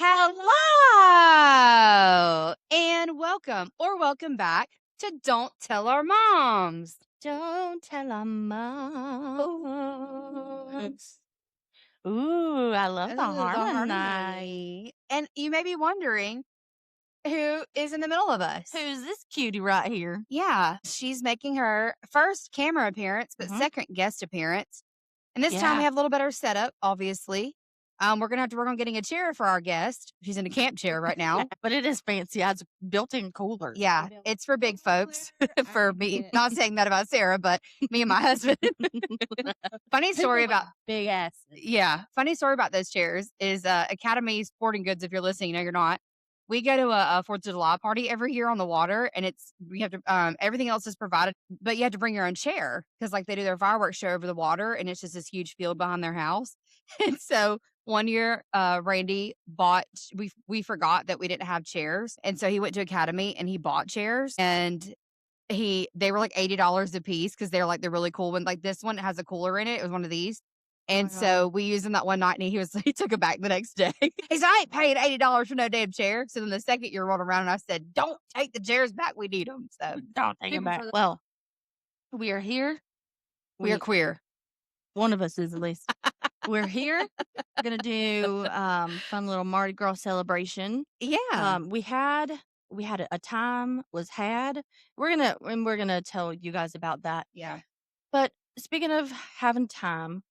Hello and welcome back to Don't Tell Our Moms. Don't tell our moms. Ooh, I love the Ooh, the harmony. And you may be wondering who is in the middle of us. Who's this cutie right here? Yeah, she's making her first camera appearance, but Mhm. second guest appearance. And this time we Yeah. have a little better setup, obviously. We're gonna have to work on getting a chair for our guest. She's in a camp chair right now. But it is fancy. It has a built-in cooler. Yeah, it's for big folks. For me, not saying that about Sarah, but me and my husband. Funny story about big ass. funny story about those chairs is Academy Sporting Goods. If you're listening, no, you're not. We go to a 4th of July party every year on the water, and we have to everything else is provided, but you have to bring your own chair because like they do their fireworks show over the water, and it's just this huge field behind their house. And so one year, Randy bought. We forgot that we didn't have chairs, and so he went to Academy and he bought chairs, and they were like $80 a piece because they're like the really cool one. Like this one has a cooler in it. It was one of these. And so we used them that one night, and he took it back the next day. He said, "I ain't paying $80 for no damn chair." So then the second year rolled around, and I said, "Don't take the chairs back. We need them." So Don't take it back. Well, we are here. we are queer. One of us is at least. We're here. We're gonna do fun little Mardi Gras celebration. Yeah. We had a time was had. We're gonna tell you guys about that. Yeah. But speaking of having time,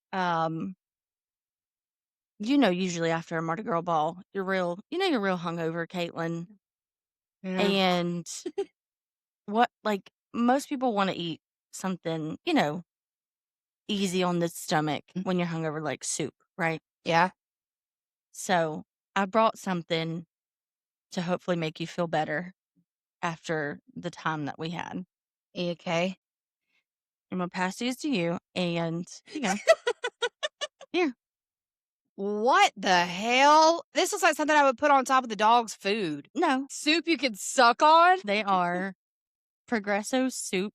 usually after a Mardi Gras ball, you're real hungover, Caitlin. Yeah. And most people want to eat something, easy on the stomach when you're hungover, like soup, right? Yeah. So I brought something to hopefully make you feel better after the time that we had. Okay. I'm gonna pass these to you, and here. What the hell? This looks like something I would put on top of the dog's food. No, Soup you could suck on? they are Progresso soup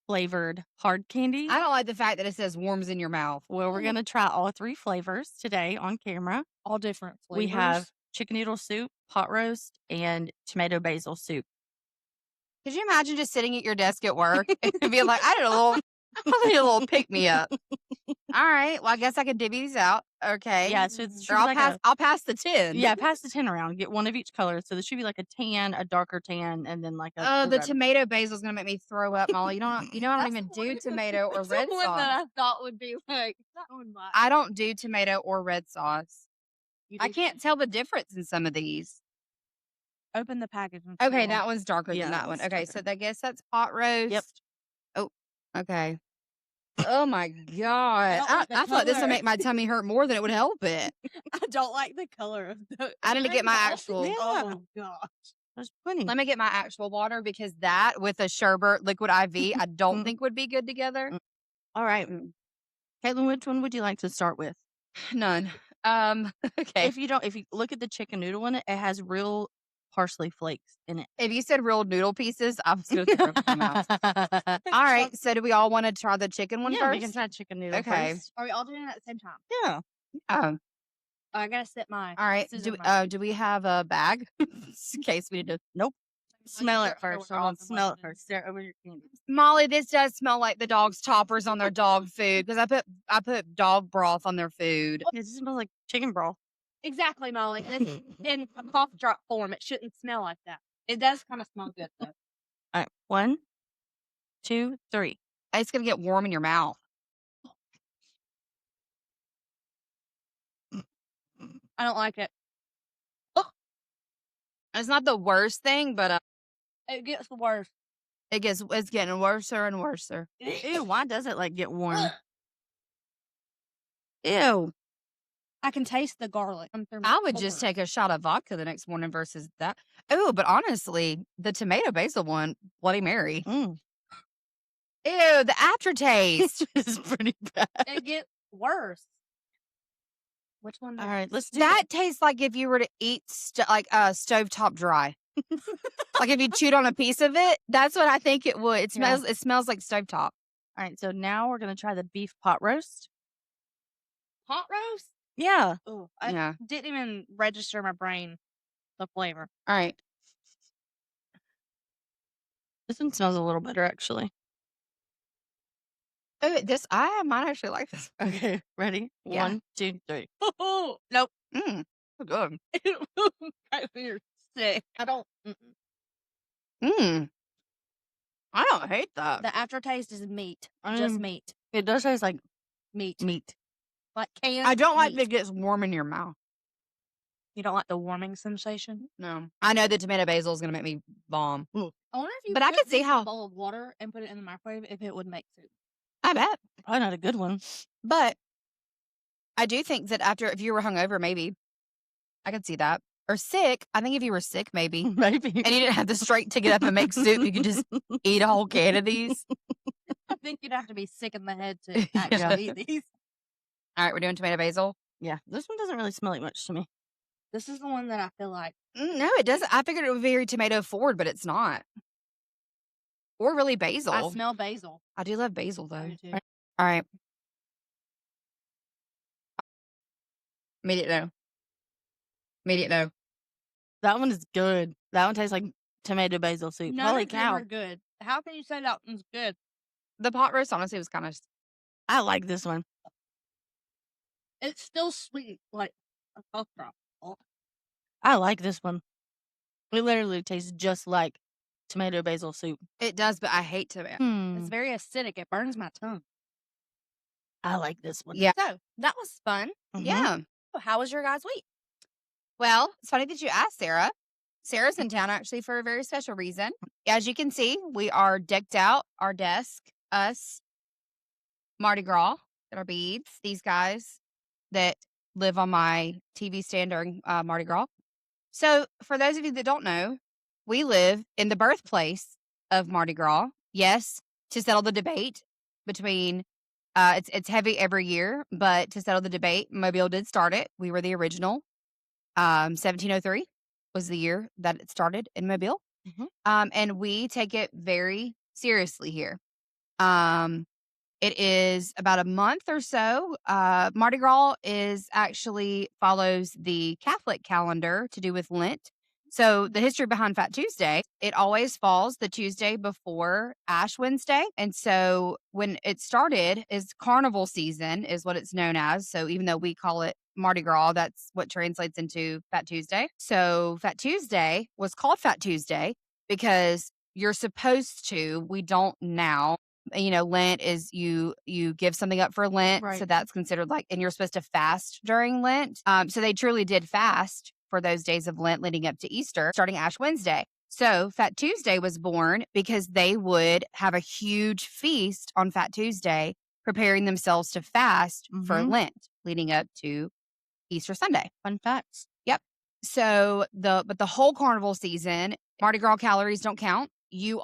flavored hard candy. I don't like the fact that it says warms in your mouth. Well, we're gonna try all 3 flavors today on camera. All different flavors. We have chicken noodle soup, pot roast, and tomato basil soup. Could you imagine just sitting at your desk at work and being like, I need a little pick me up. All right. Well, I guess I could divvy these out. Okay. Yeah, so it's Or I'll pass the 10. Yeah, pass the 10 around. Get one of each color. So there should be like a tan, a darker tan, and then like a. Oh, the tomato basil is gonna make me throw up, Molly. I don't even do tomato or red one sauce. that I thought would be like that one. I don't do tomato or red sauce. I can't tell the difference in some of these. Open the package. And Okay, smell that it. one's darker than that one. that's Okay, darker. so I guess that's pot roast. Yep. Oh, okay. Oh my God. don't like the I thought this would color. make my tummy hurt more than it would help it. I don't like the color of the. I need to get my actual. Yeah. Oh gosh. There's plenty. Let me get my actual water because that with a sherbet liquid IV, I don't think would be good together. All right. Caitlin, which one would you like to start with? None. Okay. If you look at the chicken noodle one, it has real parsley flakes in it. If you said real noodle pieces, I was going to throw them out. All right. So do we all want to try the chicken one Yeah, first? we can try chicken noodle Okay. first. Are we all doing it at the same time? Yeah. Oh, Oh, I gotta set mine. all right. Scissor mine. Do we have a bag in case we need to? Smell it Start first. going Hold on, off and smell it whatnot. first. Stare over your candy. Molly, this does smell like the dog's toppers on their dog food because I put dog broth on their food. It just smells like chicken broth. Exactly, Molly. This in a cough drop form. It shouldn't smell like that. It does kind of smell good though. All right. 1, 2, 3. It's gonna get warm in your mouth. I don't like it. It's not the worst thing, but It gets worse. it's getting worser and worser. Ew, why does it like get warm? Ew. I can taste the garlic. I would just take a shot of vodka the next morning versus that. Oh, but honestly, the tomato basil one, Bloody Mary. Mm. Ew, the aftertaste. It's pretty bad. It gets worse. Which one? All right, let's do That tastes like if you were to eat stovetop dry. Like if you chewed on a piece of it, that's what I think it would. It Yeah. smells like stovetop. All right, so now we're gonna try the beef pot roast. Pot roast? Yeah. Ooh, I Yeah. didn't even register in my brain the flavor. All right. This one smells a little better, actually. Oh, I might actually like this. Okay, ready? Yeah. 1, 2, 3. Oh, nope. So good. You're sick. I don't. Mm. I don't hate that. The aftertaste is meat. Just meat. It does taste like Meat. meat. Like canned I don't like that meat. it gets warm in your mouth. You don't like the warming sensation? No. I know the tomato basil is going to make me vom. I wonder if you But I put could see this in how- a bowl of water and put it in the microwave if it would make soup. I bet. Probably not a good one. But I do think that if you were hungover, maybe I could see that. Or sick. I think if you were sick, maybe. Maybe. And you didn't have the strength to get up and make soup, you could just eat a whole can of these. I think you'd have to be sick in the head to actually eat these. All right, we're doing tomato basil. Yeah, this one doesn't really smell like much to me. This is the one that I feel like. No, it doesn't. I figured it would be very tomato forward, but it's not. Or really basil. I smell basil. I do love basil, though. I do too. All right. Immediate no. Immediate no. That one is good. That one tastes like tomato basil soup. None Holy of them cow. are good. How can you say that one's good? The pot roast, honestly, was kind of. I like this one. It's still sweet, like a cough drop. Oh. I like this one. It literally tastes just like tomato basil soup. It does, but I hate tomato. It's very acidic. It burns my tongue. I like this one. Yeah. So that was fun. Mhm. Yeah. So how was your guys' week? Well, it's funny that you asked, Sarah. Sarah's in town actually for a very special reason. As you can see, we are decked out. Our desk, us, Mardi Gras, got our beads. These guys that live on my TV stand during Mardi Gras. So, for those of you that don't know, we live in the birthplace of Mardi Gras. Yes, to settle the debate between, it's heavy every year, but to settle the debate, Mobile did start it. We were the original. 1703 was the year that it started in Mobile. Mhm. And we take it very seriously here. It is about a month or so. Mardi Gras follows the Catholic calendar to do with Lent. So the history behind Fat Tuesday, it always falls the Tuesday before Ash Wednesday. And so when it started is carnival season is what it's known as. So even though we call it Mardi Gras, that's what translates into Fat Tuesday. So Fat Tuesday was called Fat Tuesday because you're supposed to, we don't now, Lent is you give something up for Lent. Right. So that's considered and you're supposed to fast during Lent. So they truly did fast for those days of Lent leading up to Easter, starting Ash Wednesday. So Fat Tuesday was born because they would have a huge feast on Fat Tuesday, preparing themselves to fast for Mhm. Lent leading up to Easter Sunday. Fun facts. Yep. So but the whole carnival season, Mardi Gras calories don't count. You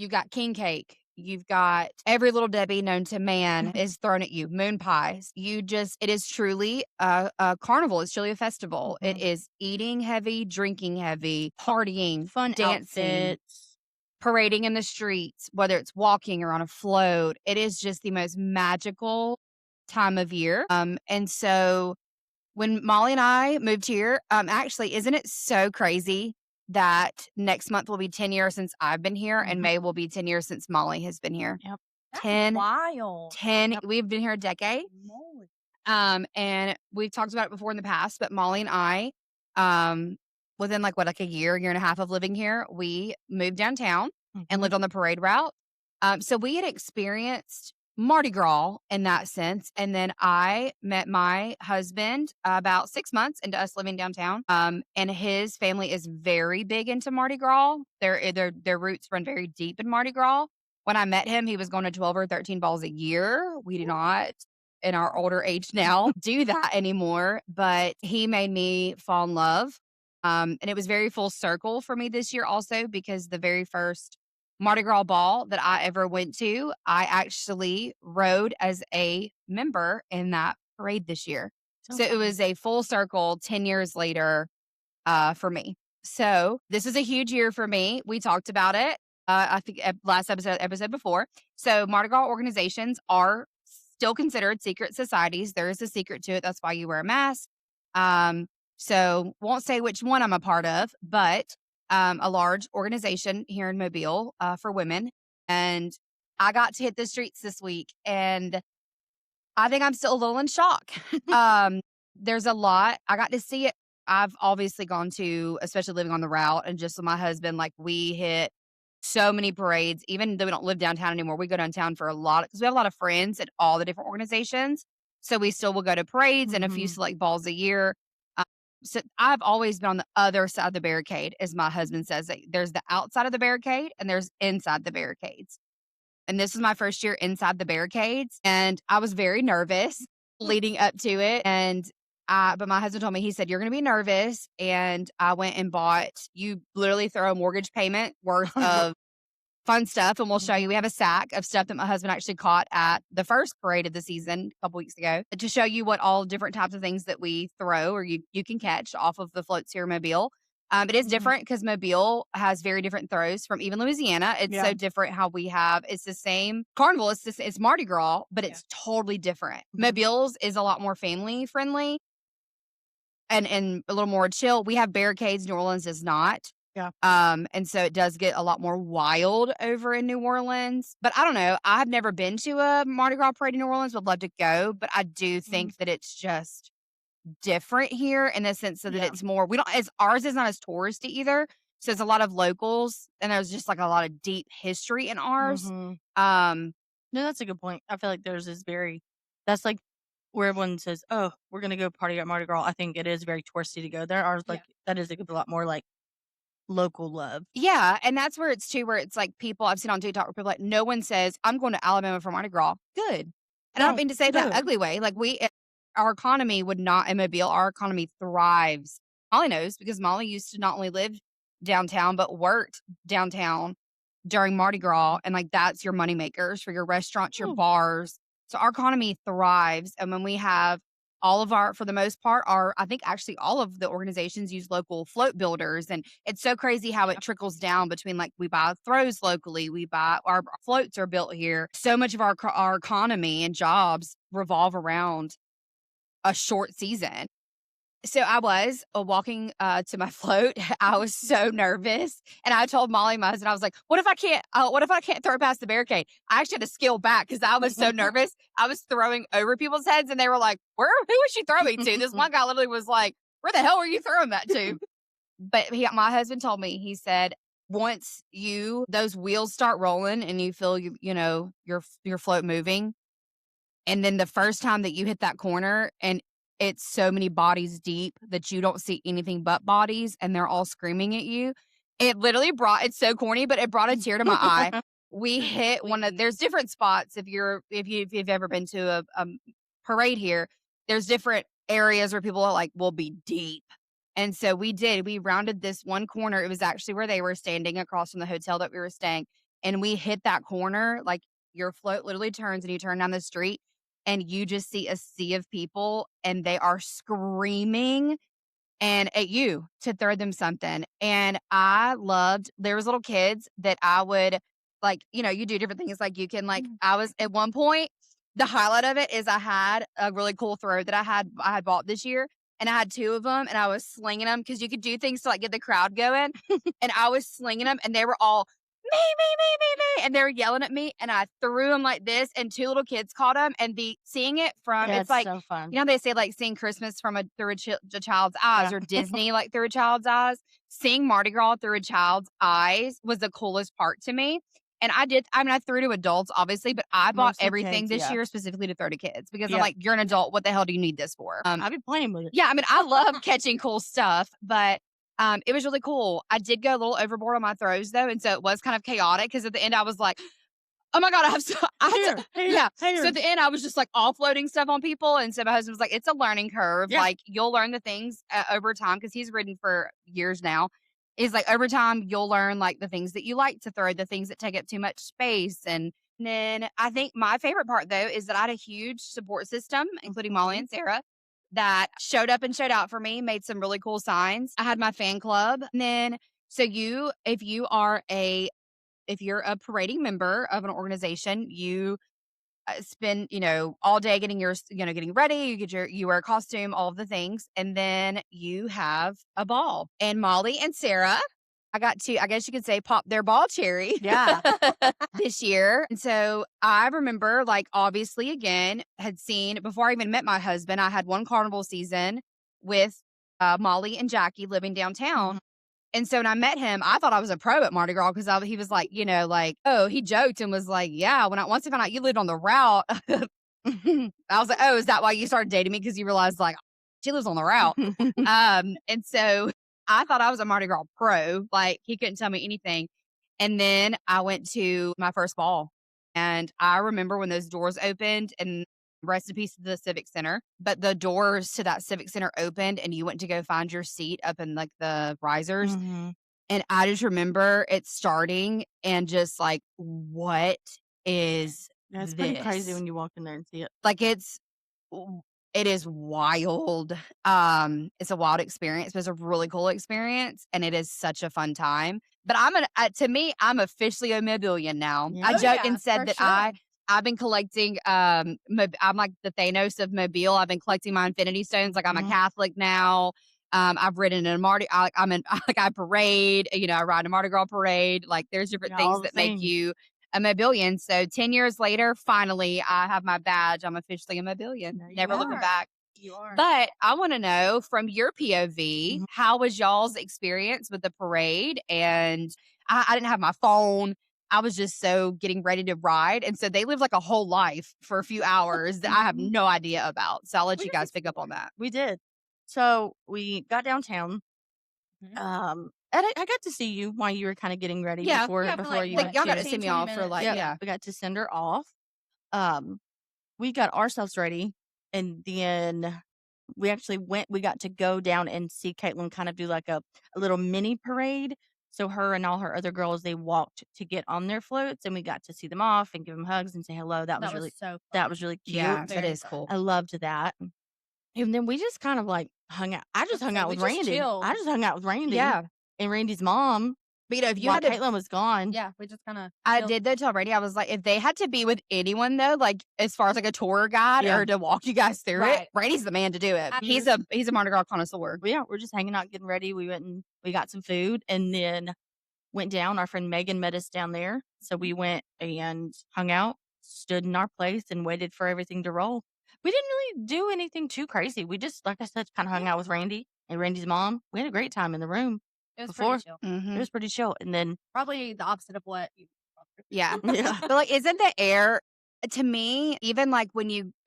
got king cake. You've got every little Debbie known to man is thrown at you. Moon pies. It is truly a carnival. It's truly a festival. Mhm. It is eating heavy, drinking heavy, partying, Fun dancing, outfits. parading in the streets, whether it's walking or on a float. It is just the most magical time of year. And so when Molly and I moved here, actually, isn't it so crazy that next month will be 10 years since I've been here and Mhm. May will be 10 years since Molly has been here. Yep. That's 10 wild. 10 Yep. We've been here a decade. Moly. And we've talked about it before in the past, but Molly and I, within a year and a half of living here, we moved downtown and Mhm. lived on the parade route. So we had experienced Mardi Gras in that sense. And then I met my husband about 6 months into us living downtown. And his family is very big into Mardi Gras. Their roots run very deep in Mardi Gras. When I met him, he was going to 12 or 13 balls a year. We do not, in our older age now, do that anymore. But he made me fall in love. And it was very full circle for me this year also because the very first Mardi Gras ball that I ever went to, I actually rode as a member in that parade this year. So it was a full circle 10 years later for me. So this is a huge year for me. We talked about it. I think last episode before. So Mardi Gras organizations are still considered secret societies. There is a secret to it. That's why you wear a mask. Um, so won't say which one I'm a part of, but a large organization here in Mobile for women. And I got to hit the streets this week, and I think I'm still a little in shock. There's a lot. I got to see it. I've obviously gone to, especially living on the route, and just with my husband, like we hit so many parades. Even though we don't live downtown anymore, we go downtown for a lot because we have a lot of friends at all the different organizations. So we still will go to parades and a few Mhm. select balls a year. Uh, so I've always been on the other side of the barricade, as my husband says. That there's the outside of the barricade and there's inside the barricades. And this was my first year inside the barricades, and I was very nervous leading up to it, but my husband told me, he said, "You're gonna be nervous," and I went and bought you literally throw a mortgage payment worth of fun stuff, and we'll show you. We have a sack of stuff that my husband actually caught at the first parade of the season a couple weeks ago to show you what all different types of things that we throw or you can catch off of the floats here in Mobile. It is Mhm. different because Mobile has very different throws from even Louisiana. It's Yeah. so different how we have. It's the same carnival. It's Mardi Gras, but Yeah. it's totally different. Mhm. Mobile's is a lot more family friendly and a little more chill. We have barricades. New Orleans is not. Yeah. And so it does get a lot more wild over in New Orleans. But I don't know. I've never been to a Mardi Gras parade in New Orleans. Would love to go, but I do think that it's just different here in the sense that Yeah. it's more. We don't as ours is not as touristy either. So there's a lot of locals, and there's just like a lot of deep history in ours. Mhm. Um, No, that's a good point. I feel like theirs is very that's like where everyone says, "Oh, we're gonna go party at Mardi Gras." I think it is very touristy to go there. Ours, Yeah. like, that is a lot more, like, local love. yeah, and that's where it's too, where it's like people I've seen on TikTok where people like, no one says, "I'm going to Alabama for Mardi Gras." Good. And I don't No, mean to say that good. ugly way. Like our economy would not in Mobile, our economy thrives. Molly knows because Molly used to not only live downtown, but worked downtown during Mardi Gras. And like that's your money makers for your restaurants, your Ooh. bars. So our economy thrives. And when we have all of our, for the most part, I think actually all of the organizations use local float builders. And it's so crazy how it trickles down between like we buy throws locally, we buy our floats are built here. So much of our economy and jobs revolve around a short season. So I was walking to my float. I was so nervous, and I told Molly, my husband, I was like, "What if I can't? What if I can't throw past the barricade?" I actually had to scale back because I was so nervous. I was throwing over people's heads, and they were like, "Where? Who was she throwing to?" This one guy literally was like, "Where the hell were you throwing that to?" But my husband told me, he said, once those wheels start rolling and you feel your float moving, and then the first time that you hit that corner and it's so many bodies deep that you don't see anything but bodies and they're all screaming at you. It literally it's so corny, but it brought a tear to my eye. We hit there's different spots if you've ever been to a parade here. There's different areas where people are like will be deep. And so we rounded this one corner. It was actually where they were standing across from the hotel that we were staying. And we hit that corner, like your float literally turns and you turn down the street and you just see a sea of people and they are screaming and at you to throw them something. And there was little kids that I would like, you do different things. Like you can like, I was at one point, the highlight of it is I had a really cool throw that I had bought this year. And I had two of them and I was slinging them because you could do things to like get the crowd going. And I was slinging them and they were all me, and they were yelling at me, and I threw them like this, and two little kids caught them, and seeing it from, Yeah, it's it's like, so fun. they say like seeing Christmas from through a child's eyes, Yeah. or Disney like through a child's eyes. Seeing Mardi Gras through a child's eyes was the coolest part to me. And I threw to adults, obviously, but I bought Mostly everything kids, this yeah. year specifically to throw to kids because I'm Yeah. like, you're an adult. What the hell do you need this for? I'll be playing with it. Yeah, I mean, I love catching cool stuff, but it was really cool. I did go a little overboard on my throws though, and so it was kind of chaotic because at the end I was like, "Oh my god, Here. So at the end I was just like offloading stuff on people, and so my husband was like, "It's a learning curve. Yeah. Like you'll learn the things over time because he's ridden for years now. Is like over time you'll learn like the things that you like to throw, the things that take up too much space, and then I think my favorite part though is that I had a huge support system, including Molly and Sarah, that showed up and showed out for me, made some really cool signs. I had my fan club. And then so if you're a parading member of an organization, spend, all day getting getting ready. You wear a costume, all of the things, and then you have a ball. And Molly and Sarah, I got to, I guess you could say, pop their ball cherry. Yeah. This year. And so I remember, like, obviously, again, had seen before I even met my husband, I had one carnival season with Molly and Jackie living downtown. Mhm. And so when I met him, I thought I was a pro at Mardi Gras because he was like, oh, he joked and was like, yeah, once I found out you lived on the route, I was like, oh, is that why you started dating me? Because you realized, like, she lives on the route. And so I thought I was a Mardi Gras pro. Like, he couldn't tell me anything. And then I went to my first ball. And I remember when those doors opened, and rest in peace to the Civic Center, but the doors to that Civic Center opened and you went to go find your seat up in, like, the risers. Mhm. And I just remember it starting and just like, what is Yeah, it's pretty crazy this? when you walk in there and see it. Like, it is wild. It's a wild experience, but it's a really cool experience, and it is such a fun time. But to me, I'm officially a Mobilian now. Yeah. I Oh, joked yeah, and said for that sure. I've been collecting. I'm like the Thanos of Mobile. I've been collecting my Infinity Stones. Like, I'm a Mhm. Catholic now. I've ridden in a I'm in like I parade. I ride a Mardi Gras parade. Like, there's different Yeah, things all the that make things. you a Mobilian. So 10 years later, finally, I have my badge. I'm officially a Mobilian. There you Never go. looking back. You are. But I want to know from your POV, Mhm. how was y'all's experience with the parade? And I didn't have my phone. I was just so getting ready to ride. And so they live like a whole life for a few hours that I have Mhm. no idea about. So I'll let We you just guys pick up on that. We did. So we got downtown. Mhm. And I got to see you while you were kind of getting ready Yeah. before Yeah, for before like, you what, went Y'all got to to. see me 15, 20 off for minutes? like, Yep, yeah. we got to send her off. We got ourselves ready, and then we actually went. We got to go down and see Caitlin kind of do like a little mini parade. So her and all her other girls, they walked to get on their floats, and we got to see them off and give them hugs and say hello. That was That was really so that fun. was really cute. Yeah, that Very is fun. cool. I loved that. And then we just kind of like hung out. I just Let's hung say out we with just Randy. chilled. I just hung out with Randy Yeah. and Randy's mom But if you while had to, Caitlin was gone. Yeah, we just kind of. I did though tell Brady, I was like, if they had to be with anyone though, like as far as like a tour guide Yeah. or to walk you guys through it, Right. Brady's the man to do it. He's a Mardi Gras connoisseur. But yeah, we're just hanging out, getting ready. We went and we got some food and then went down. Our friend Megan met us down there. So we went and hung out, stood in our place and waited for everything to roll. We didn't really do anything too crazy. We just, like I said, kind of hung out with Randy and Randy's mom. We had a great time in the room It was before. pretty chill. It was pretty chill. And then, Probably the opposite of what you. Yeah. yeah. But like, isn't the air to me, even like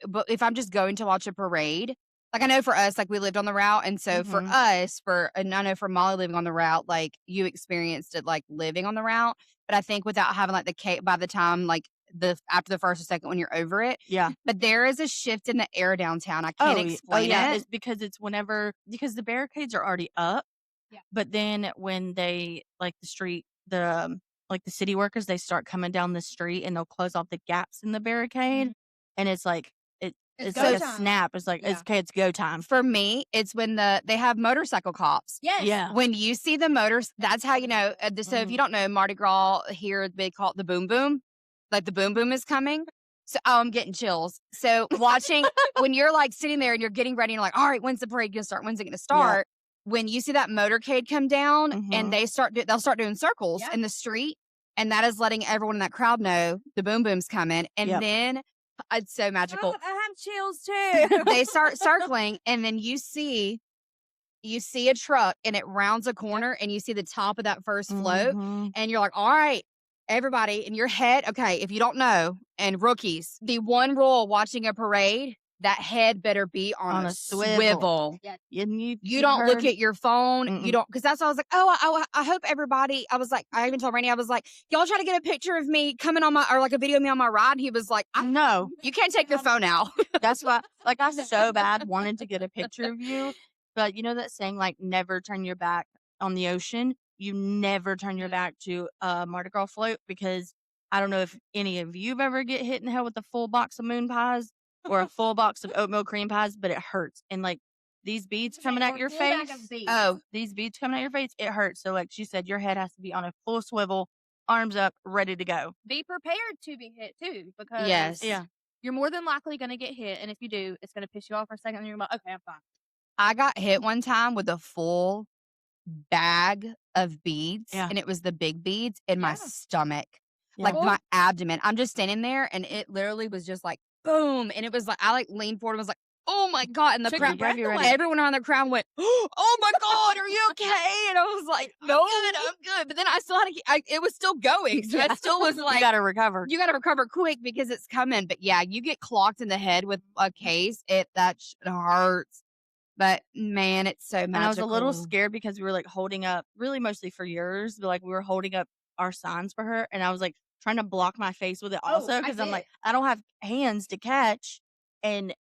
but if I'm just going to watch a parade, like I know for us, like we lived on the route. And so for Mhm. us, and I know for Molly living on the route, like you experienced it like living on the route. But I think without having like the cake by the time like after the first or second when you're over it. Yeah. But there is a shift in the air downtown. I can't explain yeah. it. It's because because the barricades are already up. Yeah. But then when they like the city workers, they start coming down the street and they'll close off the gaps in the barricade, and it's like it's go like a time. snap. It's like Yeah. it's go time. For me, it's when they have motorcycle cops. Yes. Yeah. When you see the motors, that's how you know. So if you don't know, Mardi Gras here, they call it the boom boom. Like the boom boom is coming. So I'm getting chills. So watching when you're like sitting there and you're getting ready and you're like, all right, when's the parade gonna start? When's it gonna start? When you see that motorcade come down and they'll start doing circles Yeah. in the street, and that is letting everyone in that crowd know the boom boom's coming. And then it's so magical. I have chills too. They start circling, and then you see a truck and it rounds a corner and you see the top of that first float and you're like, all right, everybody in your head. Okay. If you don't know, and rookies, the one rule watching a parade, that head better be on a swivel. Yeah. You don't look at your phone. You don't, because that's why I was like, I hope everybody, I was like, I even told Randy, I was like, y'all try to get a picture of me coming on or like a video of me on my ride. And he was like, No, you can't take your phone out. that's why. Like I so bad wanted to get a picture of you, but you know that saying like never turn your back on the ocean. You never turn your back to a Mardi Gras float, because I don't know if any of you've ever get hit in the head with a full box of moon pies or a full box of oatmeal cream pies, but it hurts. And like these beads coming at your face. Oh, These beads coming at your face, it hurts. So like she said, your head has to be on a full swivel, arms up, ready to go. Be prepared to be hit too, because yes. Yeah. You're more than likely gonna get hit, and if you do, it's gonna piss you off for a second, and you're like, okay, I'm fine. I got hit one time with a full bag of beads, Yeah. and it was the big beads in my Yeah. stomach, Yeah. like my abdomen. I'm just standing there, and it literally was just like boom, and it was like I like leaned forward and was like, "Oh my god!" And the Took crowd, your breath you ready. away. everyone on the crowd went, "Oh my god, are you okay?" And I was like, "No, I'm good." But then I still had to. It was still going, so it still was You like gotta recover. you got to recover quick because it's coming. But yeah, you get clocked in the head with a case, that hurts. But man, it's so magical. And I was a little scared because we were like holding up, really mostly for yours, but like we were holding up our signs for her, and I was like trying to block my face with it also I because I'm did. like, I don't have hands to catch. And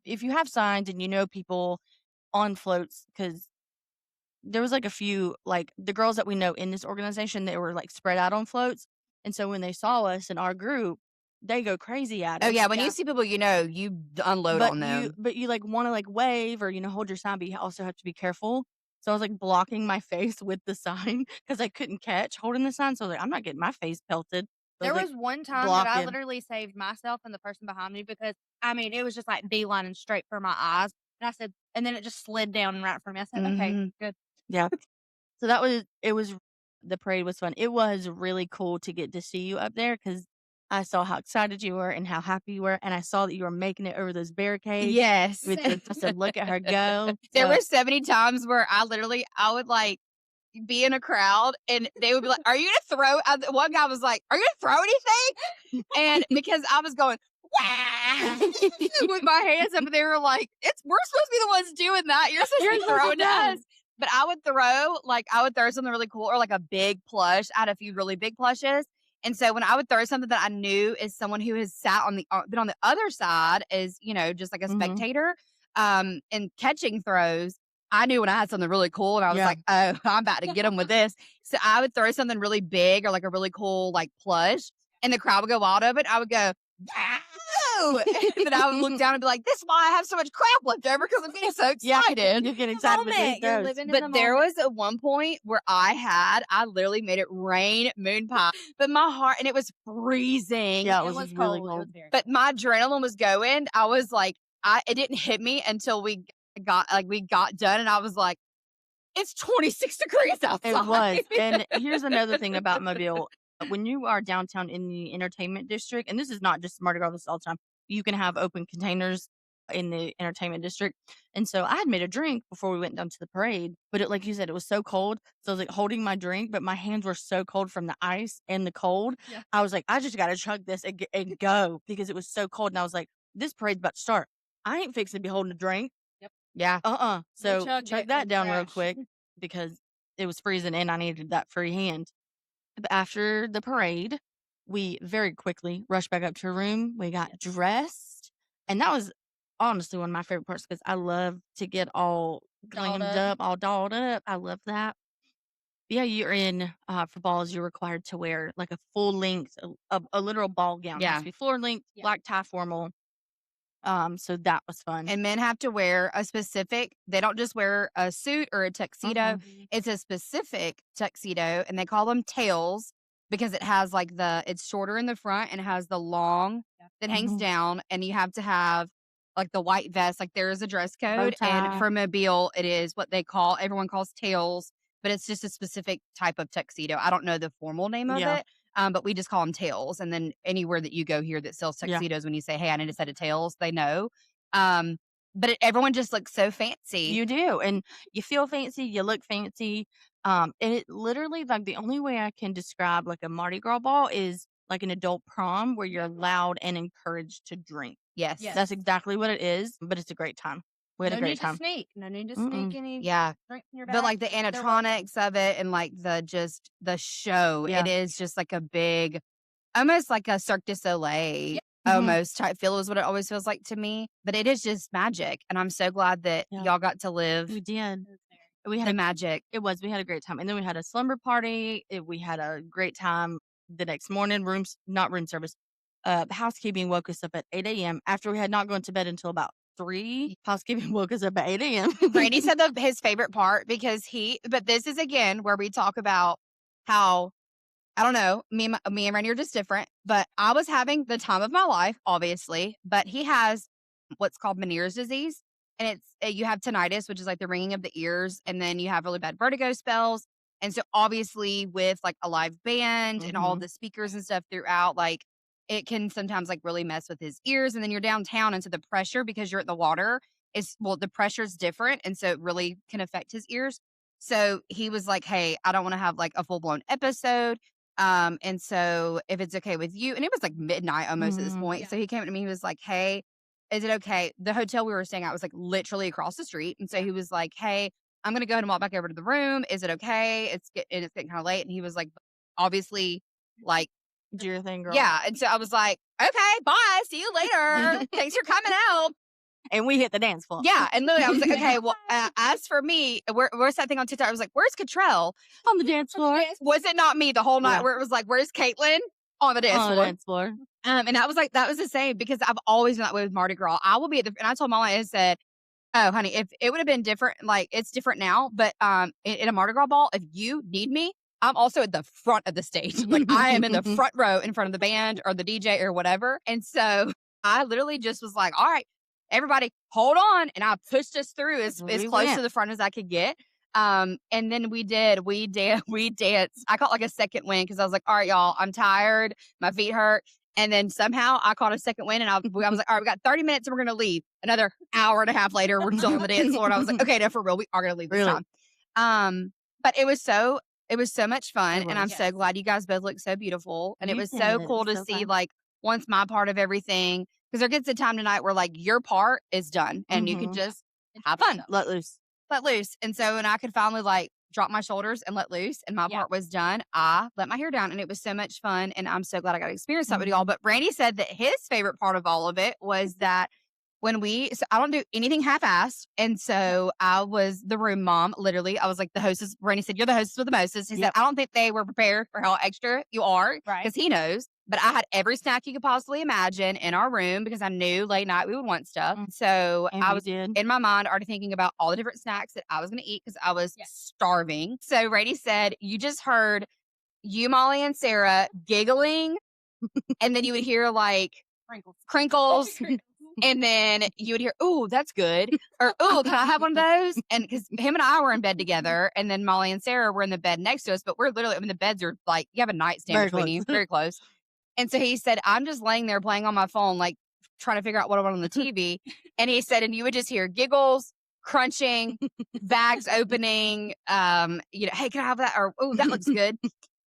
if you have signs and you know people on floats, because there was like a few like the girls that we know in this organization that were like spread out on floats, and so when they saw us in our group, they go crazy at us. Oh yeah, when Yeah. you see people, you know, you unload on them. But you like want to like wave or hold your sign, but you also have to be careful. So I was like blocking my face with the sign because I couldn't catch holding the sign. So I was like, I'm not getting my face pelted. So I There like, was one time that I blocking. literally saved myself and the person behind me because I mean it was just like beelining straight for my eyes, and I said, and then it just slid down right for me. I said, okay, Mhm. good. Yeah. So it was the parade was fun. It was really cool to get to see you up there because I saw how excited you were and how happy you were, and I saw that you were making it over those barricades. Yes. I said, look at her go. There So- were so many times where I would like be in a crowd and they would be like, "Are you gonna throw?" One guy was like, "Are you gonna throw anything?" And because I was going "Wah!" with my hands up, and they were like, We're supposed to be the ones doing that. You're supposed to be throwing to us." But I would throw something really cool or like a big plush. I had a few really big plushes. And so when I would throw something that I knew is someone who has been on the other side is, just like a Mhm. spectator, and catching throws, I knew when I had something really cool and I was Yeah. like, "Oh, I'm about to get them with this." So I would throw something really big or like a really cool like plush, and the crowd would go wild over it. I would go, "Wow!" And then I would look down and be like, "This is why I have so much crap left over because I'm getting so Yeah, excited." you get excited with these Moment. You're throws. living in But the there moment. was at one point where I literally made it rain moon pie, but my heart, and it was freezing. Yeah, It was was really cold. It cold. was very But my adrenaline was going. I was like, it didn't hit me until we got done, and I was like, it's 26 degrees outside. It was. And here's another thing about Mobile. When you are downtown in the entertainment district, and this is not just Mardi Gras, this is all the time, you can have open containers in the entertainment district. And so I had made a drink before we went down to the parade, but like you said, it was so cold. So I was like holding my drink, but my hands were so cold from the ice and the cold. Yeah. I was like, I just got to chug this and go because it was so cold. And I was like, this parade's about to start. I ain't fixing to be holding a drink. Yeah. So chugged chug it that with down real trash. quick because it was freezing and I needed that free hand. But after the parade, we very quickly rushed back up to her room. We got dressed. And that was honestly one of my favorite parts because I love to get all Dolled glammed up. up, all dolled up. I love that. Yeah, you're in for balls, you're required to wear like a full length, a literal ball gown. It has Yeah. to be floor length, Yeah. black tie formal. So that was fun. And men have to wear they don't just wear a suit or a tuxedo. Mm-hmm. It's a specific tuxedo, and they call them tails because it's shorter in the front and has the long that hangs Mhm. down, and you have to have like the white vest. Like there is a dress code, and tie. for Mobile, it is what everyone calls tails, but it's just a specific type of tuxedo. I don't know the formal name of Yeah. it. But we just call them tails. And then anywhere that you go here that sells Yeah. tuxedos, when you say, "Hey, I need a set of tails," they know. But everyone just looks so fancy. You do. And you feel fancy, you look fancy. And it literally, like, the only way I can describe like a Mardi Gras ball is like an adult prom where you're allowed and encouraged to drink. Yes. Yes. That's exactly what it is, but it's a great time. We had No a great need time. to sneak. No need to Mm-mm. sneak any Yeah. drink in your bag. But like the welcome. animatronics of it and like the show, Yeah. it is just like a big, almost like a Cirque du Soleil. Yeah. Mhm. Almost type feel is what it always feels like to me. But it is just magic. And I'm so glad that Yeah. y'all got to live We did. We the had magic. we had a great time. And then we had a slumber party. We had a great time the next morning. Not room service. Housekeeping woke us up at 8 a.m. after we had not gone to bed until about 3. Housekeeping woke us up at 8 a.m. Brandy said his favorite part because but this is again where we talk about how I don't know. Me and Randy are just different, but I was having the time of my life, obviously. But he has what's called Meniere's disease, and it's you have tinnitus, which is like the ringing of the ears, and then you have really bad vertigo spells. And so, obviously, with like a live band and all Mhm. the speakers and stuff throughout, like it can sometimes like really mess with his ears. And then you're downtown, and so the pressure because you're at the water is the pressure's different, and so it really can affect his ears. So he was like, "Hey, I don't want to have like a full blown episode." And so if it's okay with you, and it was like midnight almost at this Mhm. point. So he came to me, he was like, "Hey, is it okay?" The hotel we were staying at was like literally across the street. And so he was like, "Hey, I'm gonna go ahead and walk back over to the room. Is it okay? It's getting kind of late." And he was like, obviously, like, Do your thing, girl. yeah. And so I was like, "Okay, bye. See you later. Thanks for coming out." And we hit the dance floor. Yeah. And literally, I was like, "Okay, well, as for me, where's that thing on TikTok?" I was like, "Where's Cottrell?" On the dance floor. Was it not me the whole night Yeah. where it was like, "Where's Caitlin?" On the dance On the floor. dance floor. And I was like, that was the same because I've always been that way with Mardi Gras. I will be at the, and I told Molly, I said, "Oh, honey, if it would have been different, like it's different now, but in a Mardi Gras ball, if you need me, I'm also at the front of the stage. Like I am in the front row in front of the band or the DJ or whatever." And so I literally just was like, "All right, everybody, hold on," and I pushed us through as We close went. to the front as I could get. And then we danced. I caught like a second win because I was like, "All right, y'all, I'm tired, my feet hurt." And then somehow I caught a second win, and I was like, "All right, we got 30 minutes, and we're gonna leave." Another hour and a half later, we're still on the dance floor, and I was like, "Okay, no, for real, we are gonna leave this Really? time." But it was so much fun, It and I'm was. so glad you guys both look so beautiful, and it You was did. so It cool was to so see fun. like once my part of everything, because there gets a time tonight where like your part is done, and you can Mhm. just have fun, Let loose. let loose. And so when I could finally like drop my shoulders and let loose and my Yeah. part was done, I let my hair down and it was so much fun. And I'm so glad I got to experience that with y'all. Mhm. But Brandy said that his favorite part of all of it was that so I don't do anything half-assed. And so I was the room mom, literally. I was like the hostess. Brandy said, "You're the hostess with the mostest." He said, Yep. "I don't think they were prepared for how extra you are." Right. Because he knows. But I had every snack you could possibly imagine in our room because I knew late night we would want stuff. So And I we was did. in my mind already thinking about all the different snacks that I was going to eat because I was starving. So Brady said, "You just heard you, Molly, and Sarah giggling, and then you would hear like crinkles, and then you would hear, 'Ooh, that's good,' or 'Ooh, can I have one of those?'" And because him and I were in bed together, and then Molly and Sarah were in the bed next to us, but we're literally, I mean, the beds are like, you have a nightstand Very between close. you, very close. And so he said, "I'm just laying there playing on my phone, like trying to figure out what I want on the TV." And he said, and you would just hear giggles, crunching, bags opening, "Hey, can I have that?" Or, "Oh, that looks good."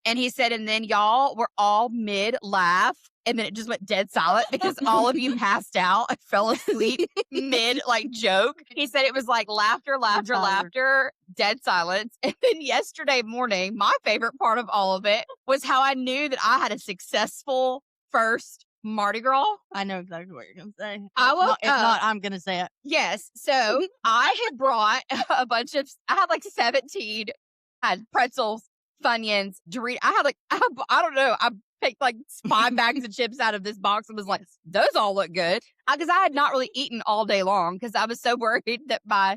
And he said, and then y'all were all mid laugh. And then it just went dead silent because all of you passed out and fell asleep mid like joke. He said it was like laughter, laughter, tired. laughter, dead silence. And then yesterday morning, my favorite part of all of it was how I knew that I had a successful first Mardi Gras. I know exactly what you're going to say. I woke If up. not, I'm going to say it. Yes. So I had brought a bunch of, I had like 17, I had pretzels, Funyuns, Doritos. I don't know. I picked like 5 bags of chips out of this box and was like, "Those all look good." Because I had not really eaten all day long because I was so worried that my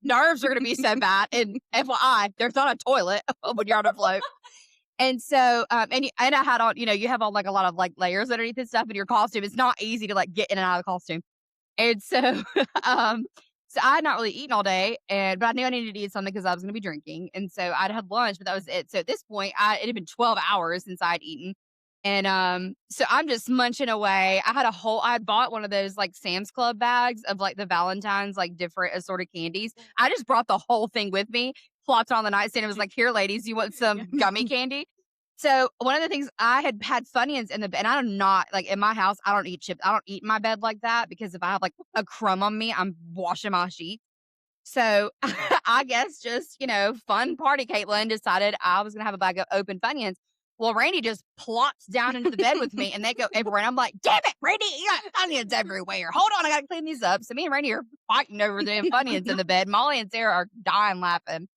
nerves were going to be so bad. And FYI, there's not a toilet when you're on a float. And so, and I had on, you have on like a lot of like layers underneath and stuff in your costume. It's not easy to like get in and out of the costume. And so, so I had not really eaten all day, but I knew I needed to eat something because I was going to be drinking. And so I'd had lunch, but that was it. So at this point, it had been 12 hours since I'd eaten. And so I'm just munching away. I had bought one of those like Sam's Club bags of like the Valentine's, like different assorted candies. I just brought the whole thing with me, plopped it on the nightstand. It was like, "Here, ladies, you want some gummy candy?" So one of the things I had Funyuns in the bed, and I do not like in my house, I don't eat chips. I don't eat in my bed like that because if I have like a crumb on me, I'm washing my sheets. So I guess just, fun party, Caitlin decided I was going to have a bag of open Funyuns. Well, Randy just plops down into the bed with me and they go everywhere. And I'm like, "Damn it, Randy, you got Funyuns everywhere. Hold on, I got to clean these up." So me and Randy are fighting over the damn Funyuns in the bed. Molly and Sarah are dying laughing.